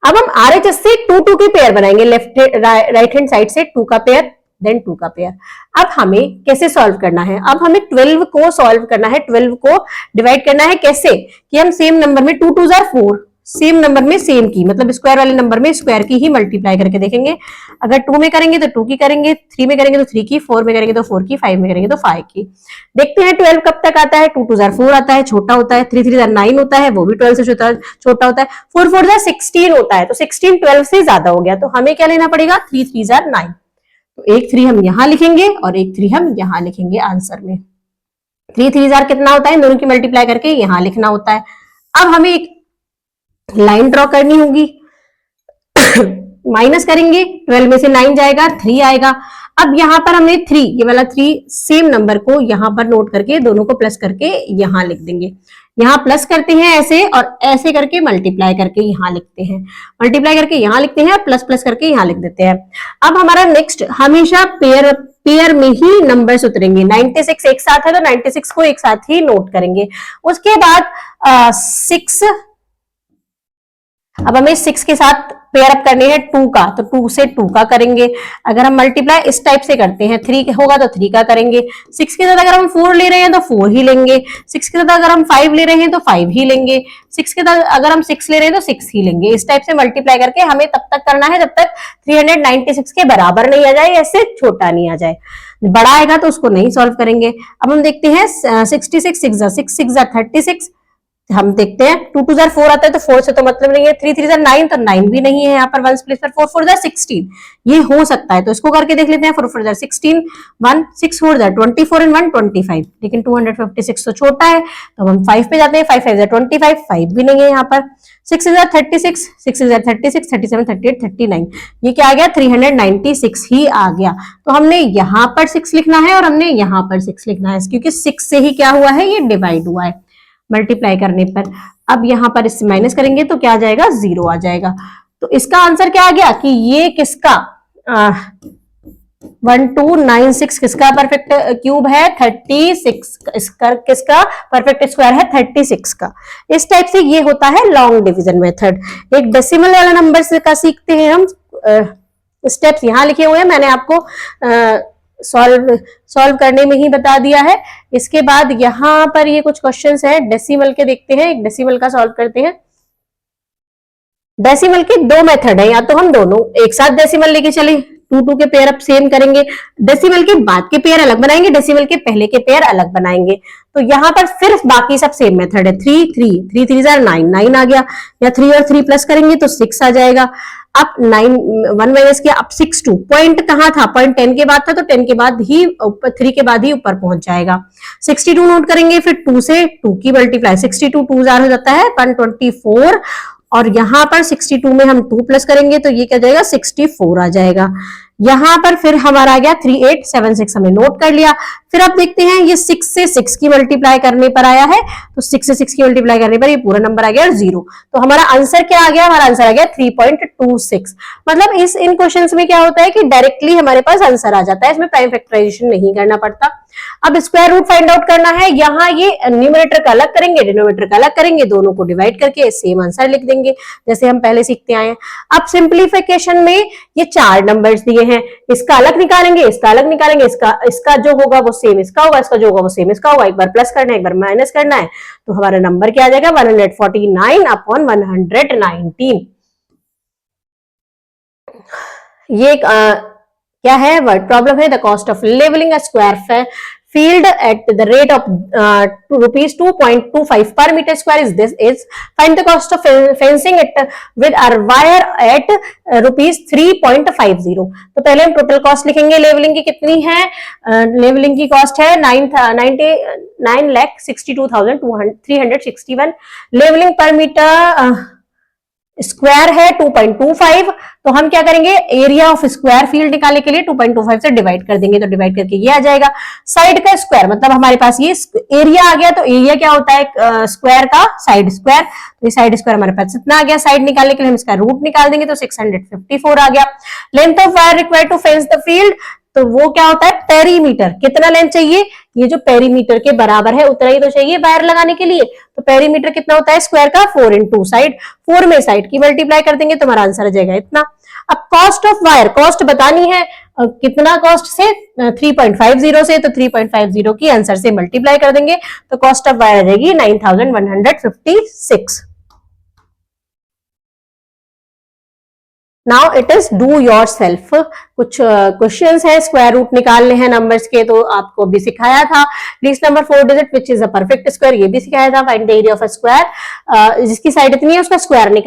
अब हम RHS से 2 2 के पेयर बनाएंगे, लेफ्ट राइट हैंड साइड से 2 का पेयर देन 2 का पेयर। अब हमें कैसे सॉल्व करना है, अब हमें 12 को सॉल्व करना है, 12 को डिवाइड करना है कैसे कि हम सेम नंबर में 2 2 जार 4, सेम नंबर में सेम की मतलब स्क्वायर वाले नंबर में स्क्वायर की ही मल्टीप्लाई करके देखेंगे। अगर 2 में करेंगे तो 2 की करेंगे, 3 में करेंगे तो 3 की, 4 में करेंगे तो 4 की, 5 में करेंगे तो 5 की। देखते हैं 12 कब तक आता है। 2 2 जार 4 आता है, छोटा होता है। 3 3 जार 9 होता है, वो भी 12 से छोटा होता है। 4 4 जार 16 होता है, तो 16 12 से ज्यादा हो गया, तो हमें क्या लेना पड़ेगा, 3 3 जार 9। तो एक 3 हम यहां लिखेंगे और एक 3 हम यहां लिखेंगे आंसर में। 3 3 जार कितना होता है, दोनों की मल्टीप्लाई करके यहां लिखना होता है। अब हमें एक लाइन ड्रॉ करनी होगी, माइनस करेंगे, 12 में से 9 जाएगा, 3 आएगा। अब यहां पर हमने 3, ये वाला 3 सेम नंबर को यहां पर नोट करके दोनों को प्लस करके यहां लिख देंगे। यहां प्लस करते हैं ऐसे और ऐसे करके मल्टीप्लाई करके यहां लिखते हैं, मल्टीप्लाई करके यहां लिखते हैं, प्लस प्लस करके यहां लिख देते हैं। अब हमारा नेक्स्ट हमेशा पेयर में ही नंबर्स उतरेंगे। 96 एक साथ है तो 96 को एक साथ ही नोट करेंगे। उसके बाद 6, अब हमें 6 के साथ पेयर अप करने हैं 2 का, तो 2 से 2 का करेंगे। अगर हम मल्टीप्लाई इस टाइप से करते हैं, 3 होगा तो 3 का करेंगे। 6 के साथ अगर हम 4 ले रहे हैं तो 4 ही लेंगे। 6 के साथ अगर हम 5 ले रहे हैं तो 5 ही लेंगे। 6 के साथ अगर हम 6 ले रहे हैं तो 6 ही लेंगे। इस टाइप से मल्टीप्लाई करके हमें तब तक करना है जब तक 396 के बराबर नहीं आ जाए, ऐसे छोटा नहीं आ जाए। बड़ा आएगा तो उसको नहीं सॉल्व करेंगे। अब हम देखते हैं 66 6 6 36, हम देखते हैं 2 2 जार 4 आता है तो 4 से तो मतलब नहीं है। 3 3 जार 9 तो 9 भी नहीं है यहाँ पर, 1 प्लेस पर। 4 4 जार 16, ये हो सकता है तो इसको करके देख लेते हैं। 4 4 जार 16, 1 6 4 जार 24 एंड 1 25, लेकिन 256 तो छोटा है तो हम 5 पे जाते हैं। 5 5 जार 25, 5 भी नहीं है यहाँ पर। 6 जार 36, 6 जार 36, 37 38 39, ये क्या आ गया, 396 ही आ गया। तो हमने यहाँ पर 6 लिखना है और हमने यहाँ पर 6 लिखना है, क्योंकि 6 से ही क्या हुआ है, ये डिवाइड हुआ है मल्टीप्लाई करने पर। अब यहां पर इससे माइनस करेंगे तो क्या आ जाएगा, 0 आ जाएगा। तो इसका आंसर क्या आ गया कि ये किसका 1296 किसका परफेक्ट क्यूब है, 36, इसका किसका परफेक्ट स्क्वायर है, 36 का। इस टाइप से ये होता है लॉन्ग डिवीजन मेथड। एक डेसिमल वाला नंबर का सीखते हैं हम। स्टेप्स यहाँ लिखे हुए हैं, मैंने आपको सॉल्व करने में ही बता दिया है। इसके बाद यहाँ पर ये कुछ क्वेश्चंस है डेसिमल के, देखते हैं। एक डेसिमल का सॉल्व करते हैं। डेसिमल के 2 मेथड है, या तो हम दोनों एक साथ डेसिमल लेके चले, 2 2 के पेयर अब सेम करेंगे, डेसिमल के बाद के पेयर अलग बनाएंगे, डेसिमल के पहले के पेयर अलग बनाएंगे। तो यहाँ पर फिर बाकी सब सेम मेथड है। 3 3 3 3 जार 9 9 आ गया, या 3 और 3 प्लस करेंगे तो 6 आ जाएगा। अब 9 1 माइनस किया, अब 62, पॉइंट कहाँ था, पॉइंट 10 के बाद था तो 10 के बाद ही ऊपर, 3 के बाद ही ऊपर पहुंच जाएगा। 62 नोट करेंगे, फिर 2 से 2 की मल्टीप्लाई, 62 2 जार हो जाता है 124, और यहां पर 62 में हम 2 प्लस करेंगे तो ये क्या जाएगा, 64 आ जाएगा। यहां पर फिर हमारा आ गया 3876, हमने नोट कर लिया। फिर आप देखते हैं ये 6 से 6 की मल्टीप्लाई करने पर आया है, तो 6 से 6 की मल्टीप्लाई करने पर ये पूरा नंबर आ गया 0। तो हमारा आंसर क्या आ गया, हमारा आंसर आ गया 3.26। मतलब इन क्वेश्चंस में क्या होता है कि डायरेक्टली हमारे पास आंसर आ जाता है, इसमें प्राइम फैक्टराइजेशन नहीं करना पड़ता। अब स्क्वायर रूट फाइंड आउट करना है। यहाँ ये न्यूमरेटर का अलग करेंगे, डिनोमिनेटर का अलग करेंगे, दोनों को डिवाइड करके सेम आंसर लिख देंगे जैसे हम पहले सीखते आए हैं। अब सिंप्लीफिकेशन में ये 4 नंबर्स दिए हैं, इसका अलग निकालेंगे, इसका अलग निकालेंगे, इसका जो होगा वो सेम इसका होगा, इसका जो होगा वो सेम इसका होगा। एक बार प्लस करना है, एक बार माइनस करना है, तो हमारा नंबर क्या आ जाएगा, 149/119। ये क्या है, वर्ड प्रॉब्लम है। The cost of levelling a square field at the rate of rupees 2.25 per meter square is find the cost of fencing it with a wire at rupees 3.50। तो पहले हम टोटल कॉस्ट लिखेंगे। Levelling की कितनी है, levelling की cost है 9,62,361। Levelling पर मीटर स्क्वायर है 2.25, तो हम क्या करेंगे, एरिया ऑफ स्क्वायर फील्ड निकालने के लिए 2.25 से डिवाइड कर देंगे, तो डिवाइड करके ये आ जाएगा। साइड का स्क्वायर मतलब हमारे पास ये एरिया आ गया, तो एरिया क्या होता है, स्क्वायर का साइड स्क्वायर, तो ये साइड स्क्वायर हमारे पास इतना आ गया। साइड निकालने के लिए हम इसका रूट निकाल देंगे, तो 654 आ गया। Length of wire required to fence the field, तो वो क्या होता है, पेरीमीटर। कितना लेंथ चाहिए, ये जो पेरीमीटर के बराबर है उतना ही तो चाहिए वायर लगाने के लिए। तो पेरीमीटर कितना होता है स्क्वायर का, 4 × साइड, 4 में साइड की मल्टीप्लाई कर देंगे तो हमारा आंसर आ जाएगा इतना। अब कॉस्ट ऑफ वायर, कॉस्ट बतानी है कितना कॉस्ट से 3.50 से, तो 3.50 की आंसर से मल्टीप्लाई कर देंगे तो कॉस्ट ऑफ वायर आ जाएगी 9156। Now it is do your self. कुछ क्वेश्चंस है, स्क्वायर रूट निकालने हैं नंबर्स के, तो आपको भी सिखाया था। Least number 4 digit which is a perfect square, ये भी सिखाया था। Find the area of a square, जिसकी साइड इतनी है उसका स्क्वायर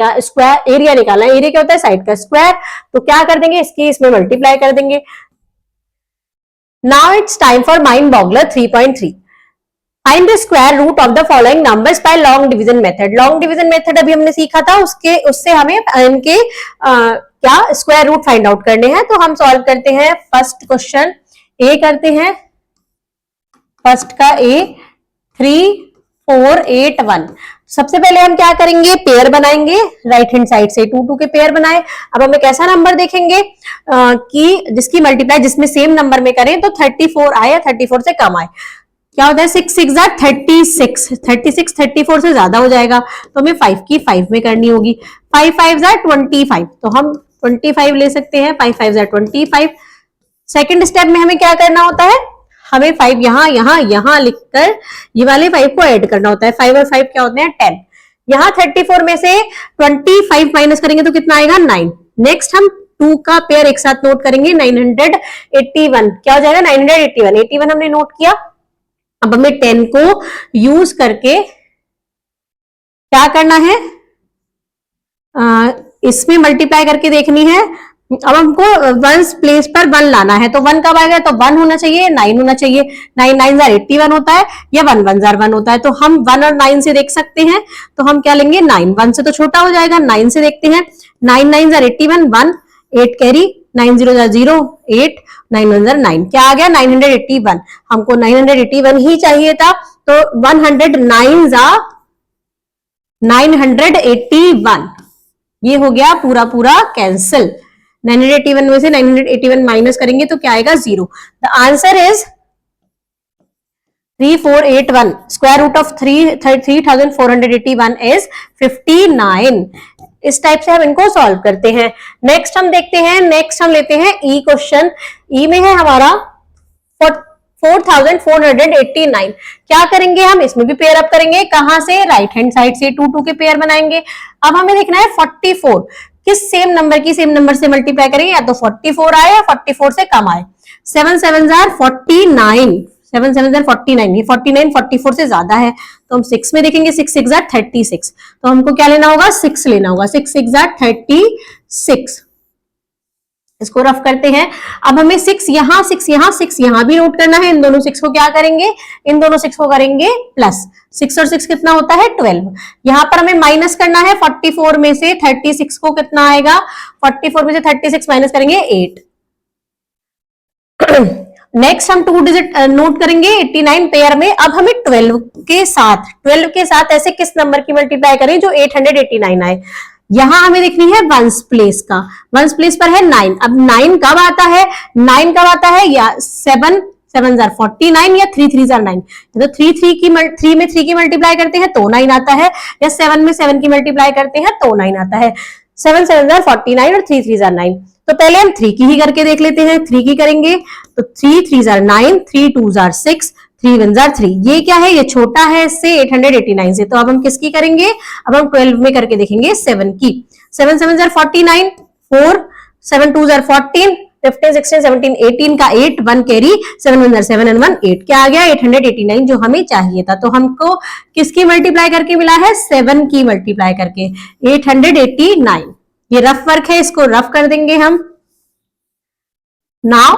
एरिया निकालना है। एरिया क्या होता है? साइड का स्क्वायर। तो क्या कर देंगे, इसकी इसमें मल्टीप्लाई कर देंगे। Now it's time for mind boggler 3.3। Find the square root of the following numbers by long division method. Long division method अभी हमने सीखा था, उससे हमें इनके क्या स्क्वायर रूट फाइंड आउट करने हैं। तो हम सॉल्व करते हैं फर्स्ट क्वेश्चन। ए करते हैं, फर्स्ट का ए 3 4 8 1। सबसे पहले हम क्या करेंगे, पेयर बनाएंगे। राइट हैंड साइड से 2 2 के पेयर बनाए। अब हम एक ऐसा नंबर देखेंगे कि जिसकी मल्टीप्लाई जिसमें सेम नंबर में करें तो 34 आए या 34 से कम आए। क्या होता है, 6 6 36, 36 34 से ज्यादा हो जाएगा तो हमें 5 की 5 में करनी होगी। 5 5 25, तो हम 25 ले सकते हैं। 5 5 25। सेकंड स्टेप में हमें क्या करना होता है, हमें 5 यहां लिखकर ये वाले 5 को ऐड करना होता है। 5 और 5 क्या होते हैं, 10। यहाँ 34 में से 25 माइनस करेंगे तो कितना आएगा, 9। नेक्स्ट हम 2 का पेयर एक साथ नोट करेंगे, 981। क्या हो जाएगा, 981। 81 हमने नोट किया। अब हमें 10 को यूज करके क्या करना है, इसमें मल्टीप्लाई करके देखनी है। अब हमको वंस प्लेस पर 1 लाना है, तो 1 कब आएगा, तो 1 होना चाहिए, 9 होना चाहिए। 9 9 81 होता है या 1 1 1 होता है। तो हम 1 और 9 से देख सकते हैं, तो हम क्या लेंगे, 9। 1 से तो छोटा हो जाएगा, 9 से देखते हैं। 9 9 81, 1 8 कैरी, 9 0 0 8, 9 1 9। क्या आ गया, 981। हमको 981 ही चाहिए था, तो 109 981। ये हो गया पूरा कैंसिल। 981 में से 981 माइनस करेंगे तो क्या आएगा, 0। The answer is 3481। Square root of 3481 is 59। इस टाइप से हम इनको सॉल्व करते हैं। नेक्स्ट हम देखते हैं, नेक्स्ट हम लेते हैं ई क्वेश्चन। ई में है हमारा 4489। क्या करेंगे हम, इसमें भी पेयर अप करेंगे। कहां से, राइट हैंड साइड से 2 2 के पेयर बनाएंगे। अब हमें देखना है 44 किस सेम नंबर से मल्टीप्लाई करेंगे, या तो 44 आए या 44 से कम आए। 7 7 49, 7 7 49, ये 49 44 से ज्यादा है तो हम 6 में देखेंगे। 6 6 36, तो हमको क्या लेना होगा, 6 लेना होगा। 6 6 36। इसको रफ करते हैं। अब हमें 6 यहां भी नोट करना है। इन दोनों 6 को क्या करेंगे, इन दोनों 6 को करेंगे प्लस। 6 और 6 कितना होता है, 12। यहां पर हमें माइनस करना है। 44 में से 36 को कितना आएगा, 44 में से 36 माइनस करेंगे 8। नेक्स्ट हम 2 डिजिट नोट करेंगे 89 पेयर में। अब हमें 12 के साथ ऐसे किस नंबर की मल्टीप्लाई करें जो 889 आए। यहां हमें देखनी है वंस प्लेस का। वंस प्लेस पर है 9। अब 9 कब आता है, 9 कब आता है, या 7 7 49 या 3 3 9। तो 3 में 3 की मल्टीप्लाई करते हैं तो 9 आता है, या 7 में 7 की मल्टीप्लाई करते हैं तो 9 आता है। 7 7 49 और 3 3 9। तो पहले हम 3 की ही करके देख लेते हैं। 3 की करेंगे तो 3 3 9, 3 2 6, 3 1 3। ये क्या है, ये छोटा है इससे 889 से। तो अब हम किसकी करेंगे, अब हम 12 में करके देखेंगे 7 की। 7 7 49, 4 7 2 14, 15 16 17 18 का 8, 1 कैरी, 7 1 7 and 1 8। क्या आ गया, 889 जो हमें चाहिए था। तो हमको किसकी मल्टीप्लाई करके मिला है, 7 की मल्टीप्लाई करके 889। ये रफ वर्क है, इसको रफ कर देंगे हम। Now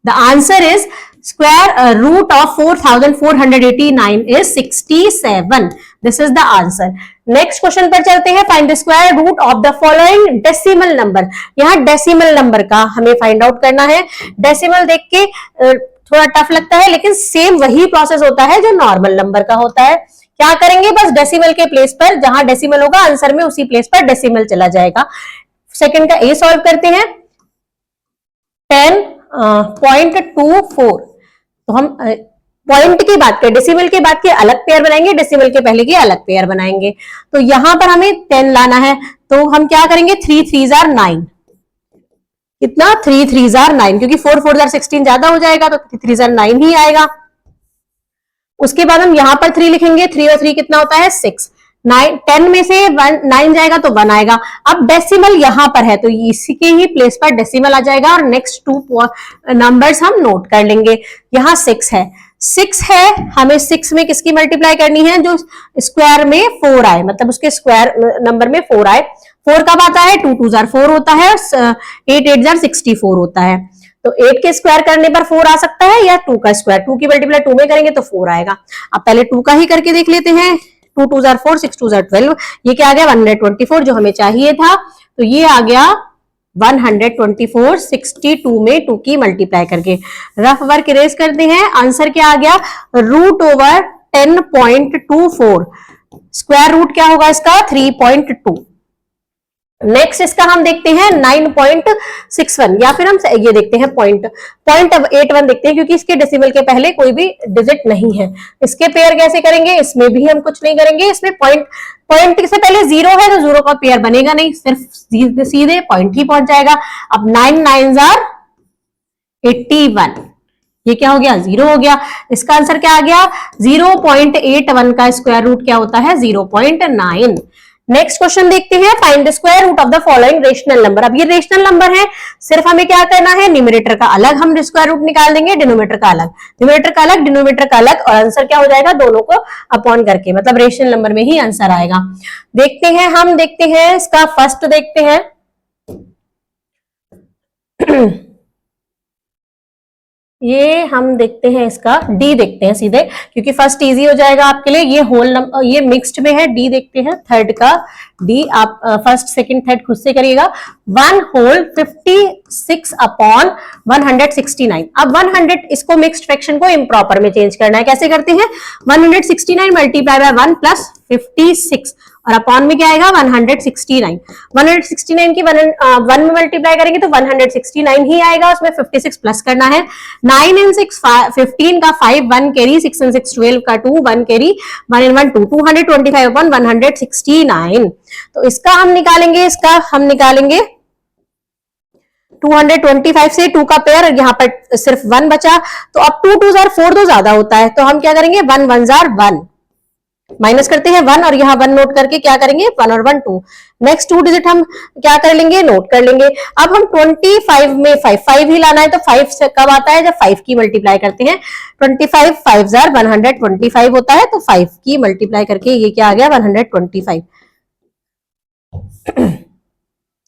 the answer is square root of 4489 is 67। This is the answer. Next question पर चलते हैं। Find the square root of the following decimal number. यहाँ डेसिमल नंबर का हमें फाइंड आउट करना है। डेसिमल देख के थोड़ा टफ लगता है, लेकिन सेम वही प्रोसेस होता है जो नॉर्मल नंबर का होता है। क्या करेंगे, बस डेसिमल के प्लेस पर जहां डेसिमल होगा आंसर में उसी प्लेस पर डेसिमल चला जाएगा। सेकंड का ए सॉल्व करते हैं। 10.24। तो हम पॉइंट की बात करें, डेसिमल के बाद के अलग पेयर बनाएंगे, डेसिमल के पहले के अलग पेयर बनाएंगे। तो यहां पर हमें 10 लाना है, तो हम क्या करेंगे, 3 3 9। कितना 3 3 जार 9, क्योंकि 4 4 जार 16 ज्यादा हो जाएगा तो 3 3 जार 9 ही आएगा। उसके बाद हम यहाँ पर 3 लिखेंगे, 3 और 3 कितना होता है 6, 9 10 में से 9 जाएगा तो 1 आएगा। अब डेसिमल यहाँ पर है तो इसी के ही प्लेस पर डेसिमल आ जाएगा और नेक्स्ट 2 नंबर्स हम नोट कर लेंगे। यहाँ 6 है, 6 है, हमें 6 में किसकी मल्टीप्लाई करनी है, जो स्क्वायर में 4 आए, मतलब उसके स्क्वायर नंबर में 4 आए। 4 कब आता है, 2 2 जार 4 होता है, 8 8 जार 64 होता है। तो 8 के स्क्वायर करने पर 4 आ सकता है या 2 का स्क्वायर, 2 की मल्टीप्लाई 2 में करेंगे तो 4 आएगा। अब पहले 2 का ही करके देख लेते हैं। 2 2 जार 4, 6 2 जार 12, ये क्या आ गया 124 जो हमें चाहिए था, तो ये आ गया 124 62 में 2 की मल्टीप्लाई करके। रफ वर्क इरेज करते हैं, आंसर क्या आ गया, √10.24। स्क्वायर रूट क्या होगा इसका 3.2। नेक्स्ट इसका हम देखते हैं 9.61, या फिर हम ये देखते हैं पॉइंट 81 देखते हैं, क्योंकि इसके डेसिमल के पहले कोई भी डिजिट नहीं है। इसके पेयर कैसे करेंगे, इसमें भी हम कुछ नहीं करेंगे, इसमें पॉइंट से पहले 0 है तो 0 का पेयर बनेगा नहीं, सिर्फ सीधे पॉइंट ही पहुंच जाएगा। अब 9 9 जार 81, ये क्या हो गया 0 हो गया। इसका आंसर क्या आ गया 0.81 का स्क्वायर रूट क्या होता है 0.9। नेक्स्ट क्वेश्चन देखते हैं, find the square root of the following rational number. अब ये रेशनल नंबर है, सिर्फ हमें क्या करना है, न्यूमरेटर का अलग हम स्क्वायर रूट निकाल देंगे, डिनोमिनेटर का अलग, न्यूमरेटर का अलग, डिनोमिनेटर का अलग, और आंसर क्या हो जाएगा दोनों को अपॉन करके, मतलब रेशनल नंबर में ही आंसर आएगा। देखते हैं, हम देखते हैं इसका फर्स्ट देखते हैं ये हम देखते हैं इसका डी देखते हैं सीधे, क्योंकि फर्स्ट इजी हो जाएगा आपके लिए। ये होल नंबर, ये मिक्स्ड में है, डी देखते हैं थर्ड का डी। आप फर्स्ट सेकंड थर्ड खुद से करिएगा। 1 होल 56 अपॉन 169। अब 100, इसको मिक्स्ड फ्रैक्शन को इम्प्रॉपर में चेंज करना है, कैसे करते हैं, 169 मल्टीप्लाई बाय 1 प्लस 56 और अपॉन में क्या आएगा 169। 169 की 1 में मल्टीप्लाई करेंगे तो 169 ही आएगा, उसमें 56 प्लस करना है। 9 and 6 15 का 5 1 कैरी, 6 and 6 12 का 2 1 कैरी, 1 and 1 2, 225 अपॉन 169। तो इसका हम निकालेंगे, इसका हम निकालेंगे 225 से 2 का पेयर, यहाँ पर सिर्फ 1 बचा, तो अब 2 2 जार 4 तो ज्यादा होता है, तो हम क्या करेंगे 1 1 जार 1 माइनस करते हैं 1 और यहाँ 1 नोट करके क्या करेंगे 1 और 1 2। नेक्स्ट 2 डिजिट हम क्या कर लेंगे, नोट कर लेंगे। अब हम 25 में 5 ही लाना है, तो 5 से कब आता है, जब 5 की मल्टीप्लाई करते हैं। 25 5 जार 125 होता है, तो 5 की मल्टीप्लाई करके ये क्या आ गया 125।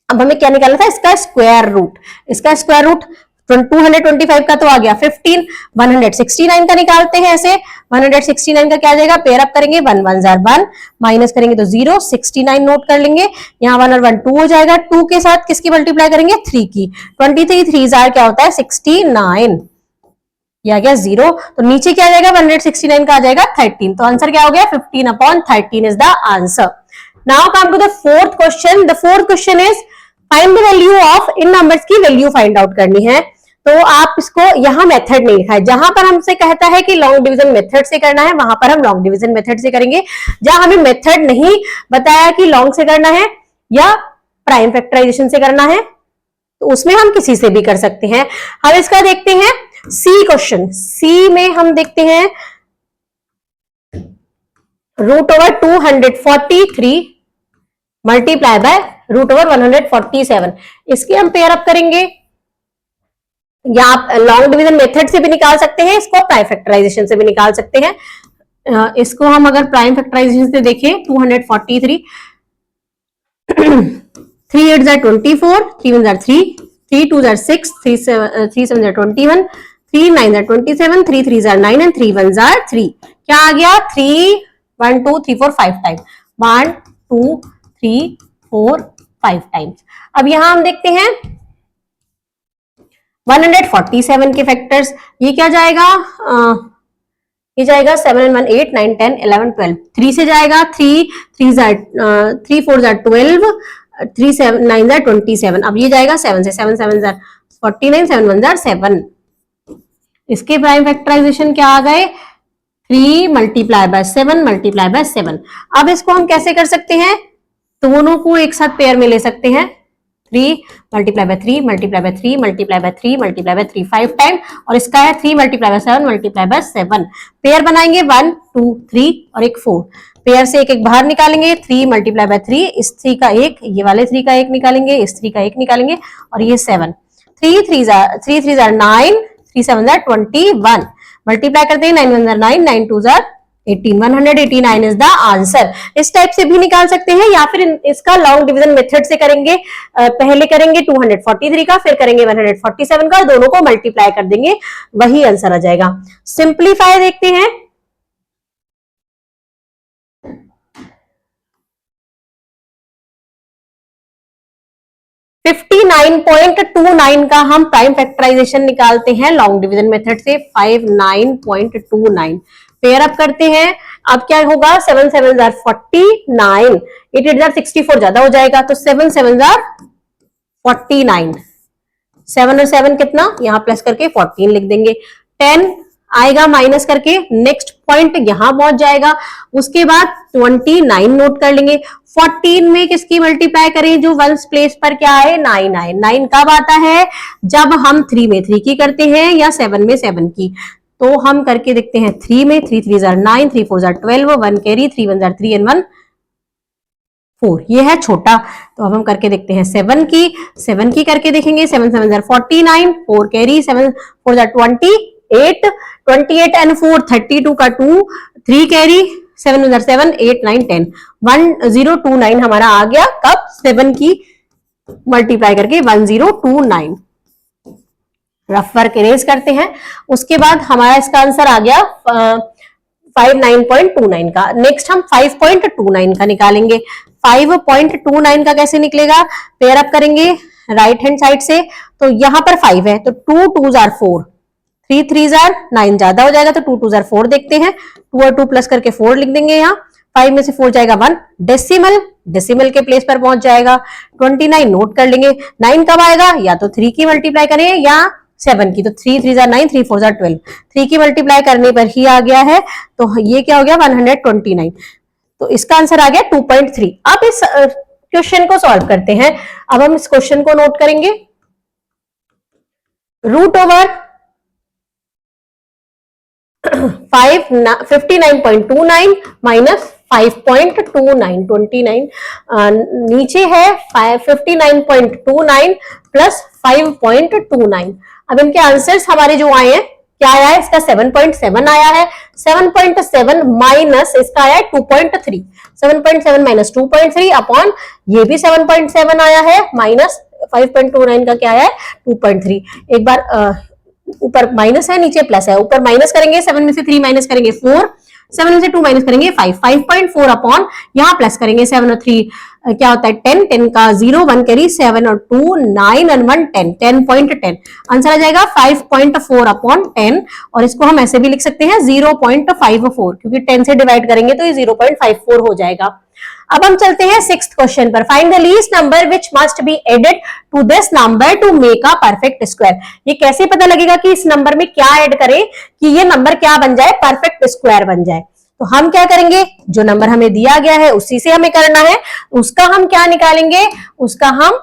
अब हमें क्या निकालना था, इसका स्क्वायर रूट। इसका स्क्वायर रूट 225 का तो आ गया 15, 169 का निकालते हैं ऐसे। 169 का क्या आ जाएगा, पेयर अप करेंगे 1 1 जार 1 माइनस करेंगे तो 0, 69 नोट कर लेंगे, यहाँ 1 और 1 2 हो जाएगा। 2 के साथ किसकी मल्टीप्लाई करेंगे 3 की, 23 3 जार क्या होता है 69, ये आ गया 0। तो नीचे क्या आ जाएगा 169 का आ जाएगा 13, तो आंसर क्या हो गया 15 upon 13 is the answer. Now come to the fourth question. The fourth question is find the value of, इन नंबर्स की वैल्यू फाइंड आउट करनी है। तो आप इसको, यहाँ मेथड नहीं लिखा है, जहां पर हमसे कहता है कि लॉन्ग डिवीजन मेथड से करना है वहां पर हम लॉन्ग डिवीजन मेथड से करेंगे। जहां हमें मेथड नहीं बताया कि लॉन्ग से करना है या प्राइम फैक्टराइजेशन से करना है, तो उसमें हम किसी से भी कर सकते हैं। हम इसका देखते हैं सी क्वेश्चन। सी में हम देखते हैं √243 मल्टीप्लाई बाय √147, इसके हम पेयर अप करेंगे। या आप लॉन्ग डिवीजन मेथड से भी निकाल सकते हैं, इसको प्राइम फैक्टराइजेशन से भी निकाल सकते हैं। इसको हम अगर प्राइम फैक्टराइजेशन से देखें 243, 3 8 jar 24, 3 1 jar 3, 3 2 jar 6, 3 7 jar 21, 3 9 jar 27, 3 3 jar 9 and 3 1 jar 3। क्या आ गया 3 1 2 3 4 5 टाइम, 1 2 3 4 5 टाइम्स। अब यहां हम देखते हैं 147 के फैक्टर्स, ये क्या जाएगा, ये जाएगा 7 and 1 8 9 10 11 12, 3 से जाएगा 3 3 4 जार 12, 3 7 9 जार 27। अब ये जाएगा 7 से, 7 7 जार 49, 7 1 जार 7। इसके प्राइम फैक्टराइजेशन क्या आ गए 3 मल्टीप्लाई बाय 7 मल्टीप्लाई बाय 7। अब इसको हम कैसे कर सकते हैं, दोनों को एक साथ पेयर में ले सकते हैं। 3 multiply by 3 multiply by 3 multiply by 3 multiply by 3 5 time, और इसका है 3 multiply bye 7 multiply by 7। Pair बनाएंगे 1 2 3 और एक 4। पेयर से एक एक बाहर निकालेंगे, 3 मल्टीप्लाई बाय 3, इस 3 का एक, ये वाले 3 का एक निकालेंगे, इस 3 का एक निकालेंगे, और ये 7। 3 3 3 9, 3 7 21। मल्टीप्लाई करते हैं, 9 1 9, 9 2 18, 189 इज द आंसर। इस टाइप से भी निकाल सकते हैं, या फिर इसका लॉन्ग डिवीजन मेथड से करेंगे। पहले करेंगे 243 का, फिर करेंगे 147 का, दोनों को मल्टीप्लाई कर देंगे, वही आंसर आ जाएगा। सिंप्लीफाई देखते हैं। $59.29 का हम प्राइम फैक्टराइजेशन निकालते हैं लॉन्ग डिवीजन मेथड से। 59.29 पेयर अप करते हैं। अब क्या होगा, 7 7 49, 8 8 64 ज्यादा हो जाएगा, तो 7 7 49। 7 और 7 कितना, यहां प्लस करके 14 लिख देंगे। 10 आएगा माइनस करके, नेक्स्ट पॉइंट यहां पहुंच जाएगा। उसके बाद 29 नोट कर लेंगे। 14 में किसकी मल्टीप्लाई करें, जो वंस प्लेस पर क्या आए, 9 आए। 9 कब आता है, जब हम 3 में 3 की करते हैं या 7 में 7 की। तो हम करके देखते हैं 3 में, 3 3 9, 3 4 12, 1 कैरी, 3 1 3 एंड 1 4। ये है छोटा। तो अब हम करके देखते हैं 7 की। 7 की करके देखेंगे, 7 7 49, 4 कैरी, 7 4 28, 28 एंड 4 32 का 2, 3 कैरी, 7 7 8 9 10, 1029 हमारा आ गया। कब, 7 की मल्टीप्लाई करके 1029। रफ वर्क इरेज करते हैं। उसके बाद हमारा इसका आंसर आ गया 59.29 का। नेक्स्ट हम 5.29 का निकालेंगे। 5.29 का कैसे निकलेगा, पेयर अप करेंगे राइट हैंड साइड से। तो यहां पर 5 है, तो 2 2 4, 3 3 9 ज्यादा हो जाएगा, तो 2 2 4 देखते हैं। 2 और 2 प्लस करके 4 लिख देंगे। यहाँ 5 में से 4 जाएगा 1, डेसिमल के प्लेस पर पहुंच जाएगा। 29 नोट कर लेंगे। 9 कब आएगा, या तो 3 की मल्टीप्लाई करें या 7 की। तो 3 3 9, 3 4 12, 3 की मल्टीप्लाई करने पर ही आ गया है। तो ये क्या हो गया, 129। तो इसका आंसर आ गया 2.3। अब इस क्वेश्चन को सॉल्व करते हैं। अब हम इस क्वेश्चन को नोट करेंगे। रूट ओवर 59.29 माइनस 5.29, 29 नीचे है 59.29 प्लस 5.29। अब इनके आंसर्स हमारे जो आए हैं, क्या आया है, इसका 7.7 आया है। 7.7 माइनस इसका आया है 2.3। 7.7 माइनस 2.3 अपॉन ये भी 7.7 आया है, माइनस 5.29 का क्या आया है, 2.3। एक बार ऊपर माइनस है, नीचे प्लस है। ऊपर माइनस करेंगे, 7 में से 3 माइनस करेंगे 4, 7 में से 2 माइनस करेंगे 5, 5.4 अपॉन यहाँ प्लस करेंगे 7 और 3 क्या होता है 10, 10 का 0, 1 कैरी, 7 और 2 9 और 1 10, 10.10 आंसर आ जाएगा 5.4 अपॉन 10। और इसको हम ऐसे भी लिख सकते हैं 0.54, क्योंकि 10 से डिवाइड करेंगे तो ये 0.54 हो जाएगा। अब हम चलते हैं 6th क्वेश्चन पर। Find the least number which must be added to this number to make a perfect square. ये कैसे पता लगेगा कि इस नंबर में क्या ऐड करें कि ये नंबर क्या बन जाए, परफेक्ट स्क्वायर बन जाए। तो हम क्या करेंगे, जो नंबर हमें दिया गया है उसी से हमें करना है। उसका हम क्या निकालेंगे, उसका हम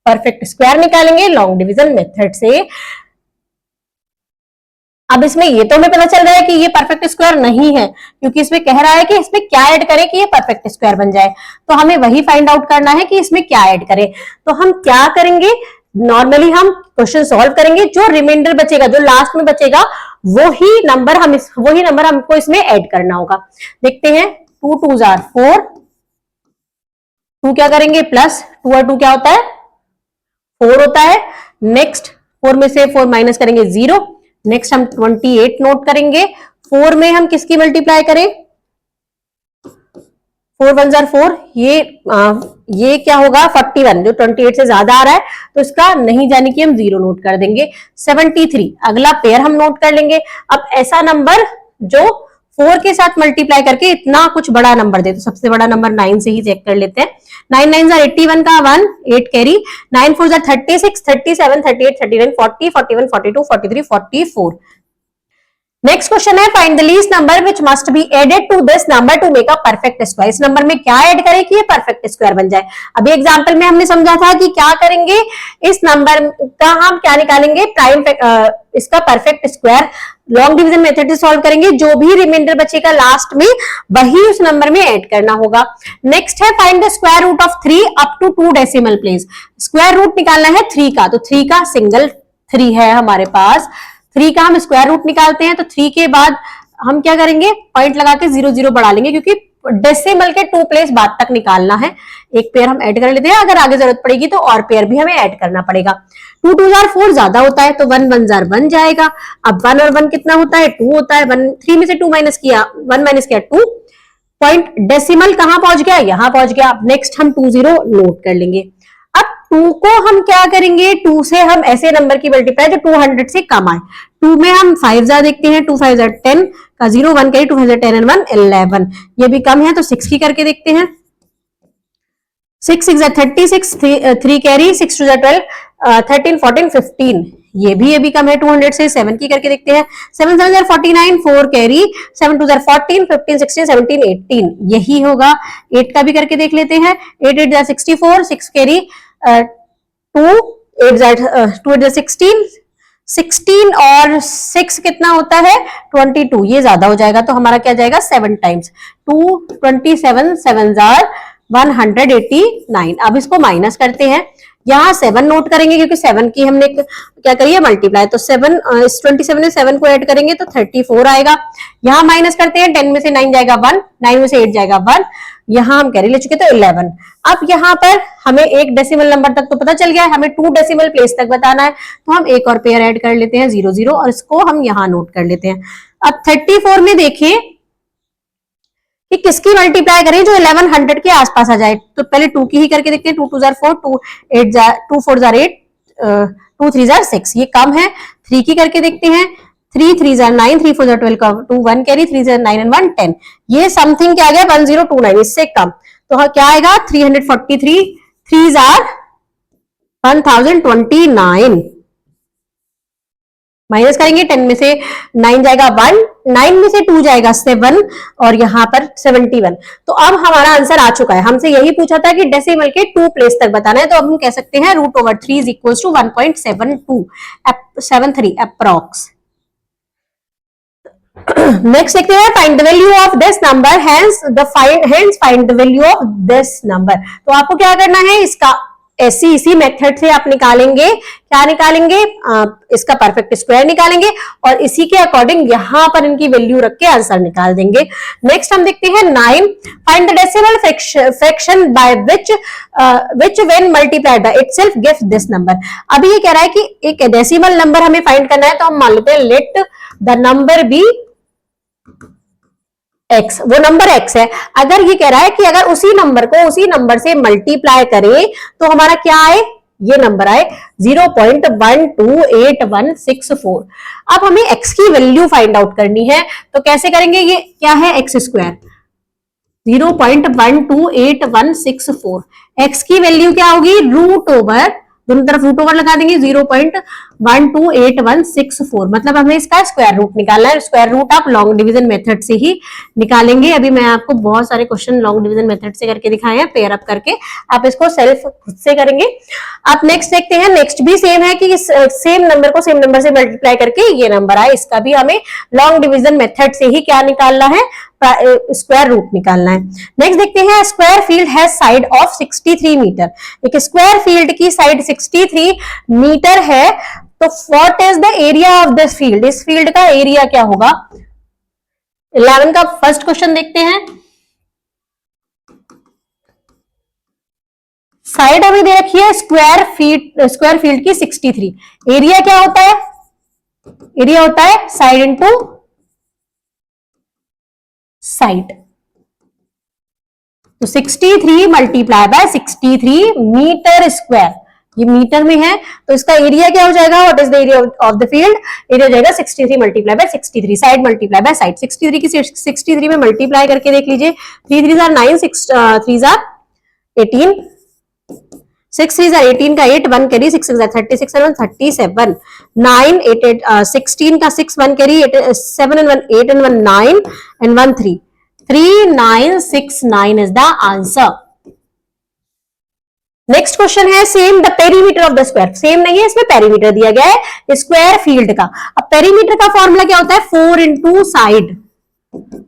परफेक्ट स्क्वायर निकालेंगे लॉन्ग डिवीजन मेथड से। अब इसमें ये तो हमें पता चल रहा है कि ये परफेक्ट स्क्वायर नहीं है, क्योंकि इसमें कह रहा है कि इसमें क्या ऐड करें कि ये परफेक्ट स्क्वायर बन जाए। तो हमें वही फाइंड आउट करना है कि इसमें क्या ऐड करें। तो हम क्या करेंगे, नॉर्मली हम क्वेश्चन सॉल्व करेंगे, जो रिमाइंडर बचेगा, जो लास्ट में बचेगा, वही नंबर हमको इसमें ऐड करना होगा। देखते हैं 2 2 4, 2 क्या करेंगे प्लस, 2 और 2 क्या होता है 4 होता है। नेक्स्ट 4 में से 4 माइनस करेंगे 0। नेक्स्ट हम 28 नोट करेंगे। 4 में हम किसकी मल्टीप्लाई करें, 4 1 4, ये क्या होगा 41, जो 28 से ज्यादा आ रहा है तो इसका नहीं जाने की हम 0 नोट कर देंगे। 73 अगला पेयर हम नोट कर लेंगे। अब ऐसा नंबर जो 4 के साथ मल्टीप्लाई करके इतना कुछ बड़ा नंबर दे, तो सबसे बड़ा नंबर 9 से ही चेक कर लेते हैं। 9 9 81 का 1, 8 कैरी, 9 4 36, 37, 38, 39, 40, 41, 42, 43, 44। नेक्स्ट क्वेश्चन है find the least number which must be added to this number to make a perfect square. इस नंबर में क्या ऐड करें कि ये परफेक्ट स्क्वायर बन जाए। अभी एग्जांपल में हमने समझा था कि क्या करेंगे, इस नंबर का हम क्या निकालेंगे, प्राइम इसका perfect square long division method से सॉल्व करेंगे, जो भी रिमाइंडर बचेगा लास्ट में वही उस नंबर में ऐड करना होगा। नेक्स्ट है find the square root of 3 up to 2 decimal place. Square root निकालना है 3 का, तो 3 का सिंगल 3 है हमारे पास, 3 का हम स्क्वायर रूट निकालते हैं, तो 3 के बाद हम क्या करेंगे, पॉइंट लगा के 0 0 बढ़ा लेंगे, क्योंकि डेसिमल के 2 प्लेस बाद तक निकालना है। एक पेयर हम ऐड कर लेते हैं, अगर आगे जरूरत पड़ेगी तो और पेयर भी हमें ऐड करना पड़ेगा। 2 2 जार 4 ज्यादा होता है, तो 1 1 जार 1 जाएगा। अब 1 और 1 कितना होता है, 2 होता है। 3 में से 2 माइनस किया, 1 माइनस किया 2, पॉइंट डेसिमल कहां पहुंच गया, यहां पहुंच गया। नेक्स्ट हम 2 0 नोट कर लेंगे। अब 2 को हम क्या करेंगे, 2 से हम ऐसे नंबर की मल्टीप्लाई जो 200 से कम आए। 2 में हम 5 जार देखते हैं, 2 5 जार 10 का 0 1 करिए, 2 5 जार 10 एंड 1 11, ये भी कम है तो 6 की करके देखते हैं। 6 6 जार 36, 3 कैरी, 6 2 जार 12, 13 14 15, ये भी कम है 200 से। 7 की करके देखते हैं, 7 7 जार 49, 4 कैरी, 7 2 जार 14, 15 16 17 18, यही होगा। 8 का भी करके देख लेते हैं, 8 8 जार 64, 6 कैरी, 2 8 जार 2 8 जार 16, 16 और 6 कितना होता है 22, ये ज्यादा हो जाएगा, तो हमारा क्या जाएगा 7 टाइम्स 2 27, 7 जार 189। अब इसको माइनस करते हैं, यहाँ 7 नोट करेंगे क्योंकि 7 की हमने क्या करी है मल्टीप्लाई, तो 7 इस 27 में 7 को ऐड करेंगे तो 34 आएगा। यहाँ माइनस करते हैं, 10 में से 9 जाएगा 1, 9 में से 8 जाएगा 1, यहाँ हम कैरी ले चुके तो 11। अब यहाँ पर हमें एक डेसिमल नंबर तक तो पता चल गया है, हमें 2 डेसिमल प्लेस तक बताना है, तो हम एक और पेयर ऐड कर लेते हैं 0 0, और इसको हम यहाँ नोट कर लेते हैं। अब 34 में देखिए कि किसकी मल्टीप्लाई करें जो 1100 के आसपास आ जाए, तो पहले 2 की ही करके देखते हैं। 2 2 जार 4, 2 4 जार 8, 2 3 जार 6, ये कम है। 3 की करके देखते हैं, 3 3 jar 9, 3 4 jar 12, 2 1 carry, 3 jar 9 and 1 10, ये समथिंग क्या आ गया 1029, इससे कम, तो क्या आएगा 343, 3 जार 1029, माइनस करेंगे, 10 में से 9 जाएगा 1, 9 में से 2 जाएगा 7, और यहाँ पर 71। तो अब हमारा आंसर आ चुका है। हमसे यही पूछा था कि डेसिमल के 2 प्लेस तक बताना है, तो अब हम कह सकते हैं √3 is equal to 1.73 approx. Next देखते हैं find the value of this number, hence find the value of this number. तो आपको क्या करना है, इसका इसी मेथड से आप निकालेंगे, क्या निकालेंगे, इसका परफेक्ट स्क्वायर निकालेंगे, और इसी के अकॉर्डिंग यहां पर इनकी वैल्यू रख के आंसर निकाल देंगे। नेक्स्ट हम देखते हैं 9, find the decimal fraction by which when multiplied by itself gives this number. अभी ये कह रहा है कि एक डेसिमल नंबर हमें फाइंड करना है, तो हम मान लेते हैं let the number be x, वो नंबर x है। अगर ये कह रहा है कि अगर उसी नंबर को उसी नंबर से मल्टीप्लाई करें तो हमारा क्या आए, ये नंबर आए 0.128164। अब हमें x की वैल्यू फाइंड आउट करनी है, तो कैसे करेंगे, ये क्या है x स्क्वायर, 0.128164, x की वैल्यू क्या होगी रूट ओवर, दोनों तरफ रूट ओवर लगा देंगे, 0.128164, मतलब हमें इसका स्क्वायर रूट निकालना है। स्क्वायर रूट आप लॉन्ग डिवीजन मेथड से ही निकालेंगे। अभी मैं आपको बहुत सारे क्वेश्चन लॉन्ग डिवीजन मेथड से करके दिखाए हैं, पेयर अप करके, आप इसको सेल्फ खुद से करेंगे। आप नेक्स्ट देखते हैं, नेक्स्ट भी सेम है कि सेम नंबर को सेम नंबर से मल्टीप्लाई करके ये नंबर आए, इसका भी हमें लॉन्ग डिवीजन मेथड से ही क्या निकालना है, स्क्वायर रूट निकालना है। नेक्स्ट देखते हैं, square field has side of 63 metre. एक स्क्वायर फील्ड की साइड 63 मीटर है, तो what is the area of this field, इस फील्ड का एरिया क्या होगा। 11 का फर्स्ट क्वेश्चन देखते हैं। साइड हमें दे रखी है स्क्वायर फील्ड की 63, एरिया क्या होता है, एरिया होता है साइड इंटू साइड, तो 63 मल्टीप्लाई बाय 63 मीटर स्क्वायर, ये मीटर में है, तो इसका एरिया क्या हो जाएगा, what is the area of the field, area हो जाएगा 63 multiply by 63, side multiply by side, 63 की 63 में मल्टीप्लाई करके देख लीजिए, 3 3 जार 9, 6 3 जार 18, 6 3 जार 18 का 8 1 कैरी 6 6 जार 36 and 1 37 9 8 8 16 का 6 1 carry 7 and 1 8 and 1 9 and 1 3 3969 is the answer. Next question है same the perimeter of the square, same नहीं है, इसमें पेरीमीटर दिया गया है स्क्वायर फील्ड का। अब पेरीमीटर का फॉर्मूला क्या होता है 4 इंटू साइड,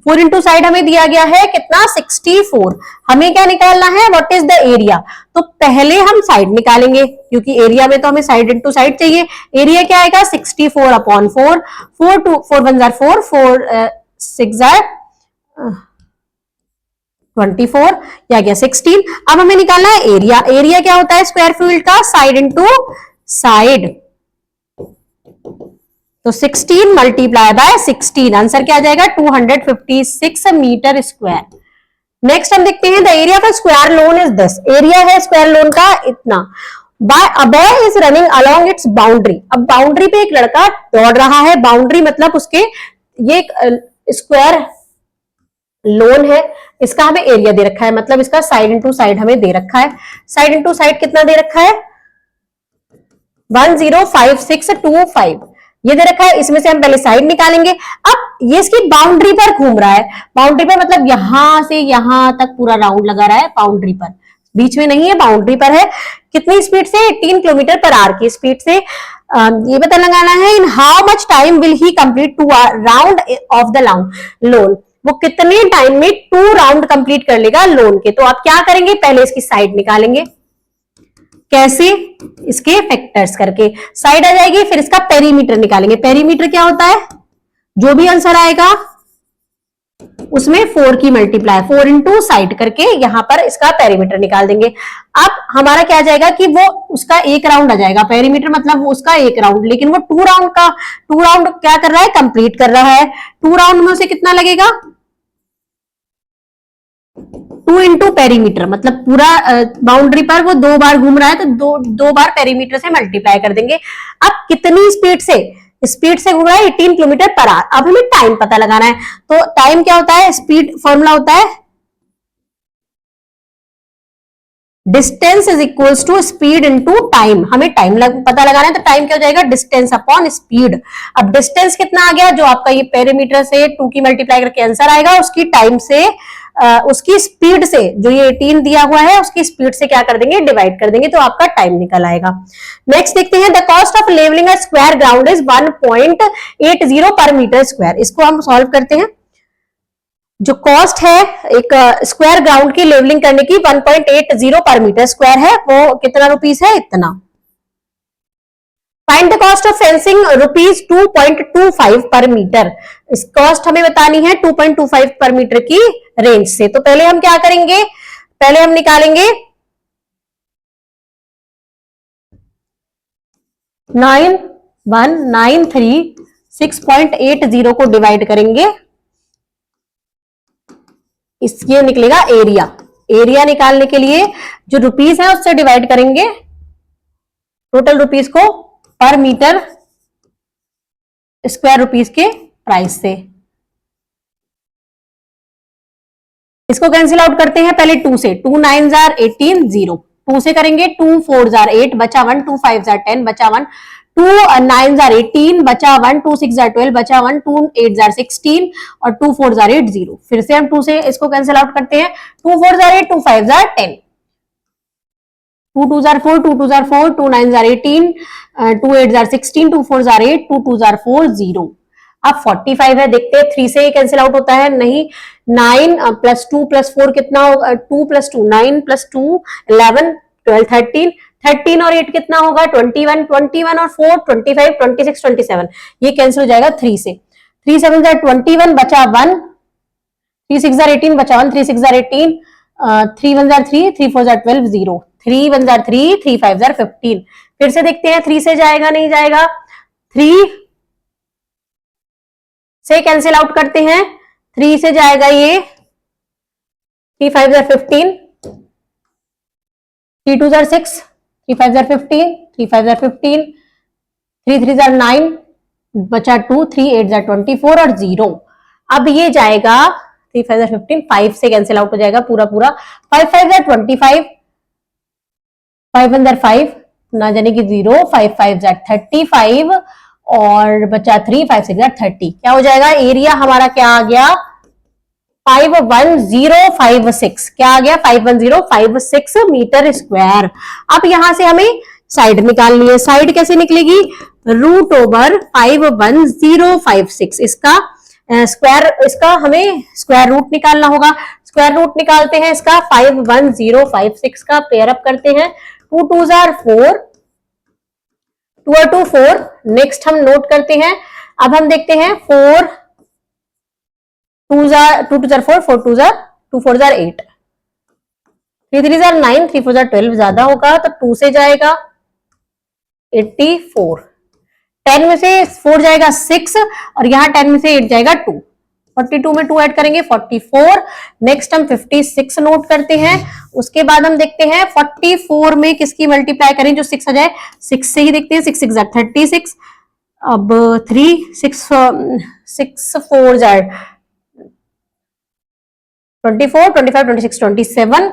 4 इंटू साइड हमें दिया गया है कितना 64। हमें क्या निकालना है व्हाट इज द एरिया। तो पहले हम साइड निकालेंगे क्योंकि एरिया में तो हमें साइड इंटू साइड चाहिए। एरिया क्या आएगा 64 अपॉन 4, 4 1 जार 4 4 6 जार 24, या गया 16। अब हमें निकालना है एरिया। एरिया क्या होता है स्क्वायर फील्ड का साइड इंटू साइड, तो 16 मल्टीप्लाई बाय 16, आंसर क्या आ जाएगा 256 मीटर स्क्वायर। नेक्स्ट हम देखते हैं the area of square lawn is 10, area है स्क्वायर लोन का इतना। By a boy is running along its boundary, अब बाउंड्री पे एक लड़का दौड़ रहा है, बाउंड्री मतलब उसके ये स्क्वायर लोन है, इसका हमें एरिया दे रखा है, मतलब इसका साइड इंटू साइड हमें दे रखा है। साइड इंटू साइड कितना दे रखा है 105625 ये दे रखा है, इसमें से हम पहले साइड निकालेंगे। अब ये इसकी बाउंड्री पर घूम रहा है, बाउंड्री पर मतलब यहां से यहां तक पूरा राउंड लगा रहा है बाउंड्री पर, बीच में नहीं है, बाउंड्री पर है। कितनी स्पीड से 18 किलोमीटर पर आवर की स्पीड से। ये पता लगाना है in how much time will he complete 2 round of the loan, वो कितने टाइम में 2 राउंड कंप्लीट कर लेगा लोन के। तो आप क्या करेंगे पहले इसकी साइड निकालेंगे, कैसे इसके फैक्टर्स करके साइड आ जाएगी, फिर इसका पेरीमीटर निकालेंगे। पेरीमीटर क्या होता है जो भी आंसर आएगा उसमें 4 की मल्टीप्लाई 4 इंटू साइड करके यहां पर इसका पेरीमीटर निकाल देंगे। अब हमारा क्या आ जाएगा कि वो उसका एक राउंड आ जाएगा, पेरीमीटर मतलब वो उसका एक राउंड, लेकिन वो 2 राउंड क्या कर रहा है कंप्लीट कर रहा है। 2 राउंड में उसे कितना लगेगा 2 इंटू पेरीमीटर, मतलब पूरा बाउंड्री पर वो 2 बार घूम रहा है तो 2 बार पेरीमीटर से मल्टीप्लाई कर देंगे। अब कितनी स्पीड से घूम रहा है 18 किलोमीटर पर आवर। अब हमें टाइम पता लगाना है, तो टाइम क्या होता है स्पीड फॉर्मूला होता है distance is equals to speed into time. हमें टाइम पता लगाना है, तो टाइम क्या हो जाएगा डिस्टेंस अपॉन स्पीड। अब डिस्टेंस कितना आ गया जो आपका ये पेरीमीटर से 2 की मल्टीप्लाई करके आंसर आएगा, उसकी टाइम से उसकी स्पीड से जो ये 18 दिया हुआ है उसकी स्पीड से क्या कर देंगे डिवाइड कर देंगे, तो आपका टाइम निकल आएगा। नेक्स्ट देखते हैं the cost of levelling a square ground is 1.80 per metre square. इसको हम सॉल्व करते हैं। जो कॉस्ट है एक स्क्वायर ग्राउंड की लेवलिंग करने की 1.80 पर मीटर स्क्वायर है, वो कितना रुपीस है इतना। Find the cost of fencing rupees 2.25 पर मीटर। इस कॉस्ट हमें बतानी है 2.25 पर मीटर की रेंज से। तो पहले हम क्या करेंगे, पहले हम निकालेंगे 9193 को डिवाइड करेंगे, ये निकलेगा एरिया। एरिया निकालने के लिए जो रुपीस है उससे डिवाइड करेंगे टोटल रुपीस को पर मीटर स्क्वायर रुपीस के प्राइस से। इसको कैंसिल आउट करते हैं पहले 2 से, 2 9 जार 18 0, 2 से करेंगे 2 4 जार 8 बचा 1, 2 5 जार 10 बचा 1, 2 9 जार 18 बचा 1, 2 6 जार 12 बचा 1, 2 8 जार 16 और 2 4 जार 8 0। फिर से हम 2 से इसको कैंसिल आउट करते हैं, 2 4 jar 8, 2 5 jar 10, 2 2 jar 4, 2 2 jar 4, 2 9 jar 18, 2 8 jar 16, 2 4 jar 8, 2 2 jar 4 0। अब 45 है, देखते हैं 3 से कैंसिल आउट होता है नहीं, 9 प्लस 2 प्लस 4 कितना होगा 2 प्लस 2 9 प्लस 2 11 12 13 13 और 8 कितना होगा 21 21 और 4 25 26 27, ये कैंसिल हो जाएगा 3 से। 3 7 जार 21 बचा 1, 3 6 जार 18 बचा 1, 3 6 jar 18, 3 1 jar 3, 3 4 jar 12 0, 3 1 jar 3, 3 5 jar 15। फिर से देखते हैं 3 से जाएगा नहीं जाएगा, 3 से कैंसिल आउट करते हैं, 3 से जाएगा ये 3 5 jar 15, 3 2 jar 6, 3 5 jar 15, 3 5 jar 15, 3 3 jar 9 बचा 2, 3 8 जार 24 और 0। अब ये जाएगा 3 5 जार 15, 5 से कैंसिल आउट हो जाएगा पूरा पूरा, 5 5 जार 25, 5 1 जार 5 ना जाने की 0, 5 5 जार 35 और बचा 3, 5 6 जार 30। क्या हो जाएगा? एरिया हमारा क्या आ गया? 51056। क्या आ गया? 51056 मीटर स्क्वायर। अब यहां से हमें साइड निकालनी है। साइड कैसे निकलेगी? Root over 51056। इसका स्क्वायर, इसका हमें स्क्वायर रूट निकालना होगा। स्क्वायर रूट निकालते हैं इसका 51056 का, पेयर अप करते हैं। 2 2 जार 4, 2 और 2 4। नेक्स्ट हम नोट करते हैं। अब हम देखते हैं 4 2 jar 4, 4 2 jar 2 4 jar 8, 3 3 jar 9, 3 4 jar 12 ज्यादा होगा तो 2 से जाएगा 84। 10 में से 4 जाएगा 6 और यहाँ 10 में से 8 जाएगा 2। 42 में 2 ऐड करेंगे 44। नेक्स्ट हम 56 नोट करते हैं। उसके बाद हम देखते हैं 44 में किसकी मल्टीप्लाई करें जो 6 आ जाए। 6 से ही देखते हैं। 6 6 जार 36। अब 3 6 6 4 जार 24, 25 26 27,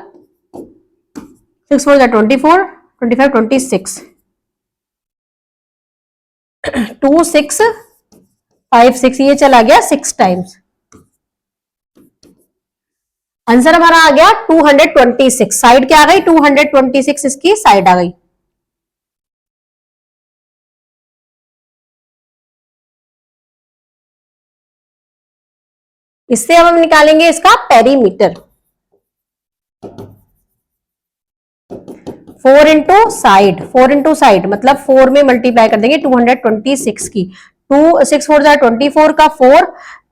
6 4 जार 24, 25 26, 2 6 5 6, ये चला गया 6 टाइम्स। आंसर हमारा आ गया 226। साइड क्या आ गई? 226 इसकी साइड आ गई। इससे अब हम निकालेंगे इसका perimeter. 4 into side, 4 into side मतलब 4 में मल्टीप्लाई कर देंगे 226 की। 2 6 4 जार 24 का 4,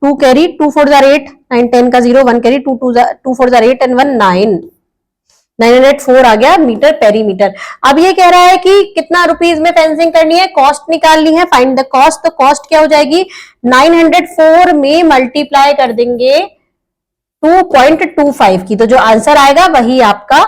2 कैरी, 2 4 जार 8, 9 10 का 0, 1 कैरी, 2 4 जार 8 एंड 1 9, 904 आ गया मीटर पेरीमीटर। अब ये कह रहा है कि कितना रुपीस में फेंसिंग करनी है, कॉस्ट निकालनी है, फाइंड द कॉस्ट। तो कॉस्ट क्या हो जाएगी? 904 में मल्टीप्लाई कर देंगे 2.25 की, तो जो आंसर आएगा वही आपका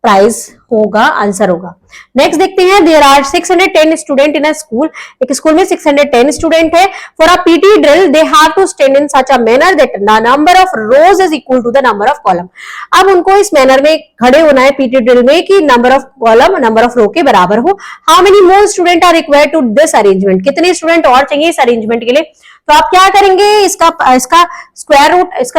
प्राइस होगा, आंसर होगा। नेक्स्ट देखते हैं, there are 610 student in a school. एक स्कूल में 610 स्टूडेंट है। For a PT drill they have to stand in such a manner that the number of rows is equal to the number of column. अब उनको इस manner में खड़े होना है पीटी ड्रिल में कि number of column number of row के बराबर हो। How many more student are required to this arrangement. कितने स्टूडेंट और चाहिए इस अरेंजमेंट के लिए? तो आप क्या करेंगे? इसका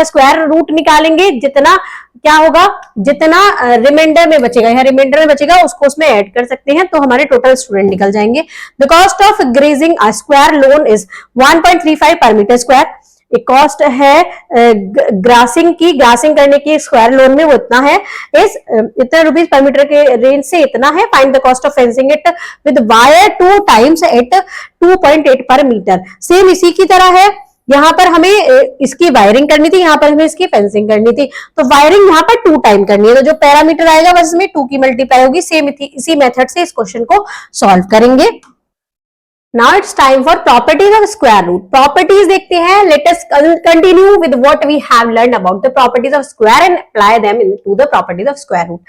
स्क्वायर रूट निकालेंगे। जितना क्या होगा, जितना रिमाइंडर में बचेगा, यहाँ रिमाइंडर में बचेगा उसको उसमें ऐड कर सकते हैं तो हमारे टोटल स्टूडेंट निकल जाएंगे। The cost of grazing a square lawn is 1.35 पर मीटर स्क्वायर। एक कॉस्ट है ग्रासिंग की, ग्रासिंग करने की स्क्वायर लॉन में वो इतना है, इस इतने रुपीस पर मीटर के रेंज से इतना है। Find the cost of fencing it with wire 2 times at 2.8 per metre. Same इसी की तरह है, यहाँ पर हमें इसकी वायरिंग करनी थी, यहाँ पर हमें इसकी फेंसिंग करनी थी, तो वायरिंग यहाँ पर 2 टाइम करनी है, तो जो पैरामीटर आएगा बस इसमें 2 की मल्टीप्लाई होगी। सेम इसी मेथड से इस क्वेश्चन को सॉल्व करेंगे। Now it's time for properties of square root. Properties देखते हैं. Let us continue with what we have learned about the properties of square and apply them into the properties of square root.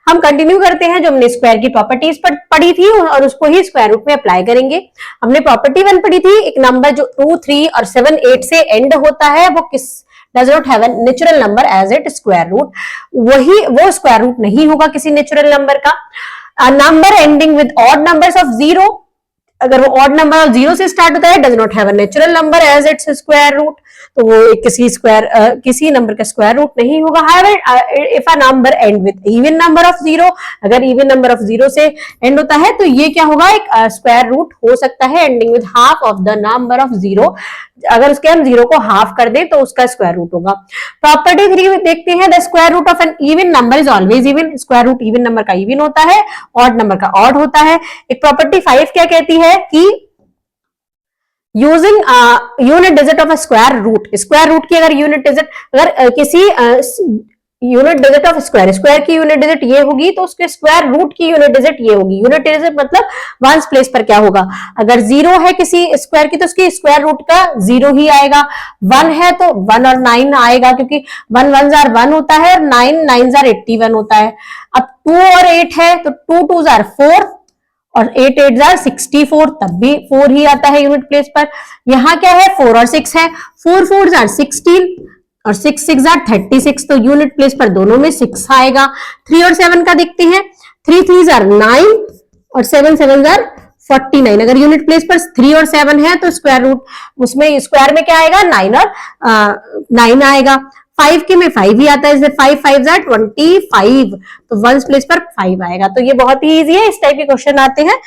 हम continue करते हैं जो हमने square की properties पढ़ी थी और उसको ही स्क्वायर रूट में अप्लाई करेंगे। हमने प्रॉपर्टी 1 पढ़ी थी, एक नंबर जो 2 3 और 7 8 से एंड होता है वो does not have a natural number as it square root. वो स्क्वायर रूट नहीं होगा किसी नेचुरल नंबर का। Number ending with odd numbers of 0, अगर वो ऑड नंबर ऑफ 0 से स्टार्ट होता है, does not have a natural number as its square root, तो वो किसी नंबर का स्क्वायर रूट नहीं होगा। However if a number end with even number of 0, अगर इवन नंबर ऑफ 0 से एंड होता है तो ये क्या होगा, एक स्क्वायर रूट हो सकता है ending with half of the number of 0। अगर उसके हम 0 को हाफ कर दें तो उसका स्क्वायर रूट होगा। प्रॉपर्टी 3 देखते हैं, the square root of an even number is always even. Square root even number का इवन होता है, ऑड नंबर का ऑड होता है। एक प्रॉपर्टी 5 क्या कहती है कि using unit digit of a square root की अगर यूनिट डिजिट, अगर किसी यूनिट डिजिट ऑफ स्क्वायर की यूनिट डिजिट ये होगी तो उसके स्क्वायर रूट की यूनिट डिजिट ये होगी। यूनिट डिजिट मतलब वंस प्लेस पर क्या होगा, अगर 0 है किसी स्क्वायर की तो उसकी स्क्वायर रूट का 0 ही आएगा। 1 है तो 1 और 9 आएगा, क्योंकि 1 1 जार 1 होता है और 9 9 जार 81 होता है। अब 2 और 8 है तो 2 2 जार 4 और 8 8 जार 64, तब भी 4 ही आता है यूनिट प्लेस पर। यहाँ क्या है, 4 और 6 है, 4 4 जार 16 और 6 6 जार 36, तो यूनिट प्लेस पर दोनों में 6 आएगा। 3 और 7 का देखते हैं, 3 3 जार 9 और 7 7 जार 49। अगर यूनिट प्लेस पर 3 और 7 है तो स्क्वायर रूट उसमें स्क्वायर में क्या आएगा 9 और 9 आएगा। 5 के में 5 ही आता है, जैसे 5 5 जार 25, तो वंस प्लेस पर 5 आएगा। तो ये बहुत ही इजी है, इस टाइप के क्वेश्चन आते हैं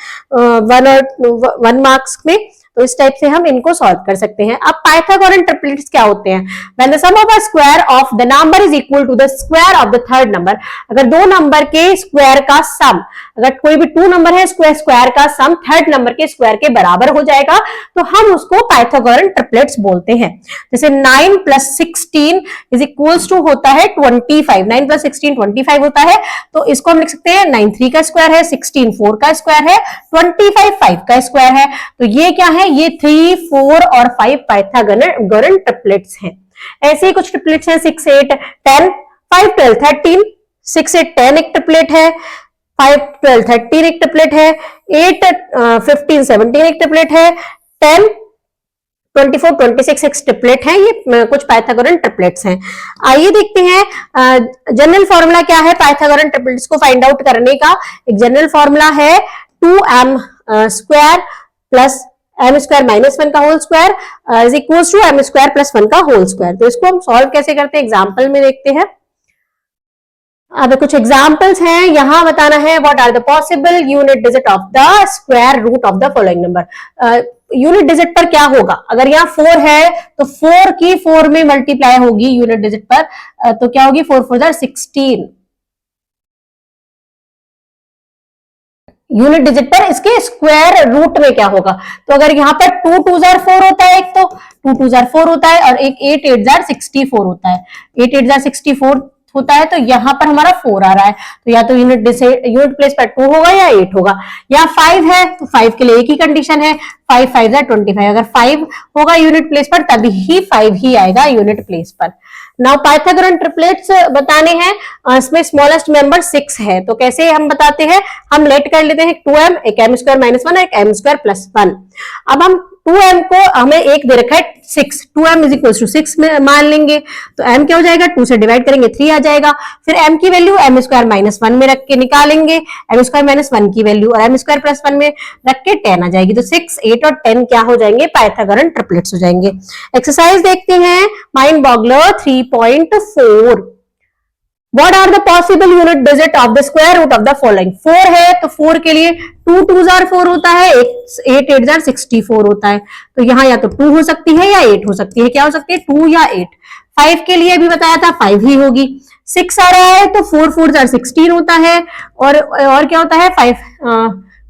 1 मार्क्स में, तो इस टाइप से हम इनको सॉल्व कर सकते हैं। अब पाइथागोरन ट्रिपलेट्स क्या होते हैं? When the sum of a square of the number is equal to the square of the third number. अगर दो नंबर के स्क्वायर का सम, अगर कोई भी 2 नंबर है, स्क्वायर का सम थर्ड नंबर के स्क्वायर के बराबर हो जाएगा तो हम उसको पाइथागोरन ट्रिपलेट्स बोलते हैं। जैसे 9 + 16 इज इक्वल्स टू होता है 25। 9 + 16 25 होता है, तो इसको हम लिख सकते हैं 9 3 का स्क्वायर है, 16 4 का स्क्वायर है, 25 5 का स्क्वायर है। तो ये क्या है? ये 3 4 और 5 पाइथागोरन ट्रिपलेट्स हैं। ऐसे ही कुछ ट्रिपलेट्स हैं 6 8 10, 5 12 13, 6 8 10 एक ट्रिपलेट है, 5 12 13 एक ट्रिपलेट है, 8 15 17 एक ट्रिपलेट है, 10 24 26 एक ट्रिपलेट है। ये कुछ पाइथागोरन ट्रिपलेट्स हैं। आइए देखते हैं जनरल फॉर्मूला क्या है पाइथागोरन ट्रिपलेट्स को फाइंड आउट करने का। एक जनरल फॉर्मूला है 2m square plus m square minus 1 का whole square is equal to m square plus 1 का होल स्क्वायर। तो इसको हम सॉल्व कैसे करते हैं एग्जाम्पल में देखते हैं। अब कुछ एग्जाम्पल्स हैं, यहां बताना है what are the possible unit digit of the square root of the following number. Unit digit पर क्या होगा? अगर यहाँ 4 है तो 4 की 4 में मल्टीप्लाई होगी यूनिट डिजिट पर, तो क्या होगी 4 4 जार 16 यूनिट डिजिट पर। इसके स्क्वायर रूट में क्या होगा? तो अगर यहाँ पर 2 2 जार 4 होता है, एक तो 2 2 जार 4 होता है और एक 8 8 जार 64 होता है, 8 8 जार 64 होता है, तो यहाँ पर हमारा 4 आ रहा है, तो या तो यूनिट प्लेस पर 2 होगा या 8 होगा। यहाँ 5 है तो 5 के लिए एक ही कंडीशन है, 5 5 जार 25। अगर 5 होगा यूनिट प्लेस पर तभी ही 5 ही आएगा यूनिट प्लेस पर। नाउ पाइथागोरन ट्रिपलेट्स बताने हैं, इसमें स्मॉलेस्ट मेंबर 6 है, तो कैसे हम बताते हैं? हम लेट कर लेते हैं 2m, एक m स्क्वायर माइनस 1 और एक m स्क्वायर प्लस 1। अब हम 2m को हमें एक दे रखा है 6, 2m इज इक्वल टू 6 में मान लेंगे, तो m क्या हो जाएगा? 2 से डिवाइड करेंगे 3 आ जाएगा। फिर m की वैल्यू m स्क्वायर माइनस 1 में रख के निकालेंगे, m स्क्वायर माइनस 1 की वैल्यू और m स्क्वायर प्लस 1 में रख के 10 आ जाएगी। तो 6 8 और 10 क्या हो जाएंगे? पाइथागोरन ट्रिपलेट्स हो जाएंगे। एक्सरसाइज देखते हैं mind बॉगलर 3.4। What are the possible unit digit of the square root of the following? 4 है तो 4 के लिए 2 2 जार 4 होता है, 8 8 जार 64 होता है, तो यहाँ या तो 2 हो सकती है या 8 हो सकती है। क्या हो सकती है? 2 या 8। 5 के लिए भी बताया था 5 ही होगी। 6 आ रहा है तो 4 4 जार 16 होता है, और क्या होता है? 5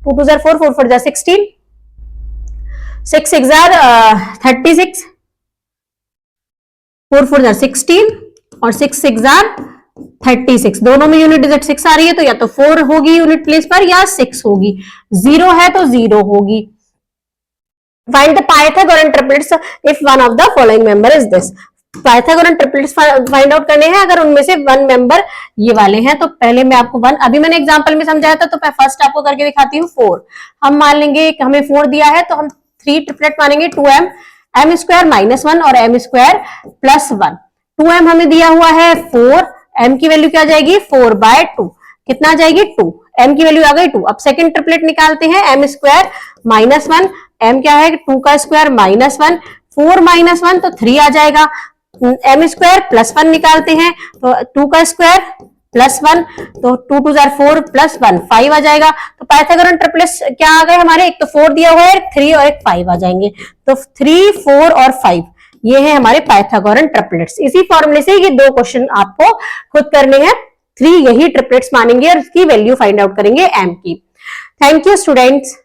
2 2 जार 4 4 4 जार 16, 6 6 जार 36, 4 4 जार 16 और 6 6 जार 36। दोनों में यूनिट डिजिट 6 आ रही है, तो या तो 4 होगी यूनिट प्लेस पर या 6 होगी। 0 है तो 0 होगी। Find the Pythagorean triplets if one of the following member is this. Pythagorean triplets find out करने हैं अगर उनमें से 1 मेंबर ये वाले हैं। तो पहले मैं आपको 1, अभी मैंने एग्जांपल में समझाया था, तो मैं फर्स्ट आपको करके दिखाती हूँ। 4 हम मान लेंगे, हमें 4 दिया है तो हम 3 ट्रिपलेट मानेंगे 2m, m स्क्वायर माइनस 1 और m स्क्वायर प्लस 1। 2m हमें दिया हुआ है 4, m की वैल्यू क्या आ जाएगी? 4/2। कितना आ जाएगी? 2। m की वैल्यू आ गई 2। अब सेकंड ट्रिपलेट निकालते हैं, m स्क्वायर माइनस 1, m क्या है? 2 का स्क्वायर माइनस 1, 4 माइनस 1 तो 3 आ जाएगा। m स्क्वायर प्लस 1 निकालते हैं तो 2 का स्क्वायर प्लस 1, तो 2 2 जार 4 प्लस 1 5 आ जाएगा। तो पाइथागोरन ट्रिपलेट्स क्या आ गए हमारे? एक तो 4 दिया हुआ है, 3 और एक 5 आ जाएंगे। तो 3 4 और 5 ये है हमारे पाइथागोरन ट्रिपलेट्स। इसी फॉर्मूले से ये 2 क्वेश्चन आपको खुद करने हैं। 3 यही ट्रिपलेट्स मानेंगे और इसकी वैल्यू फाइंड आउट करेंगे m की। Thank you students.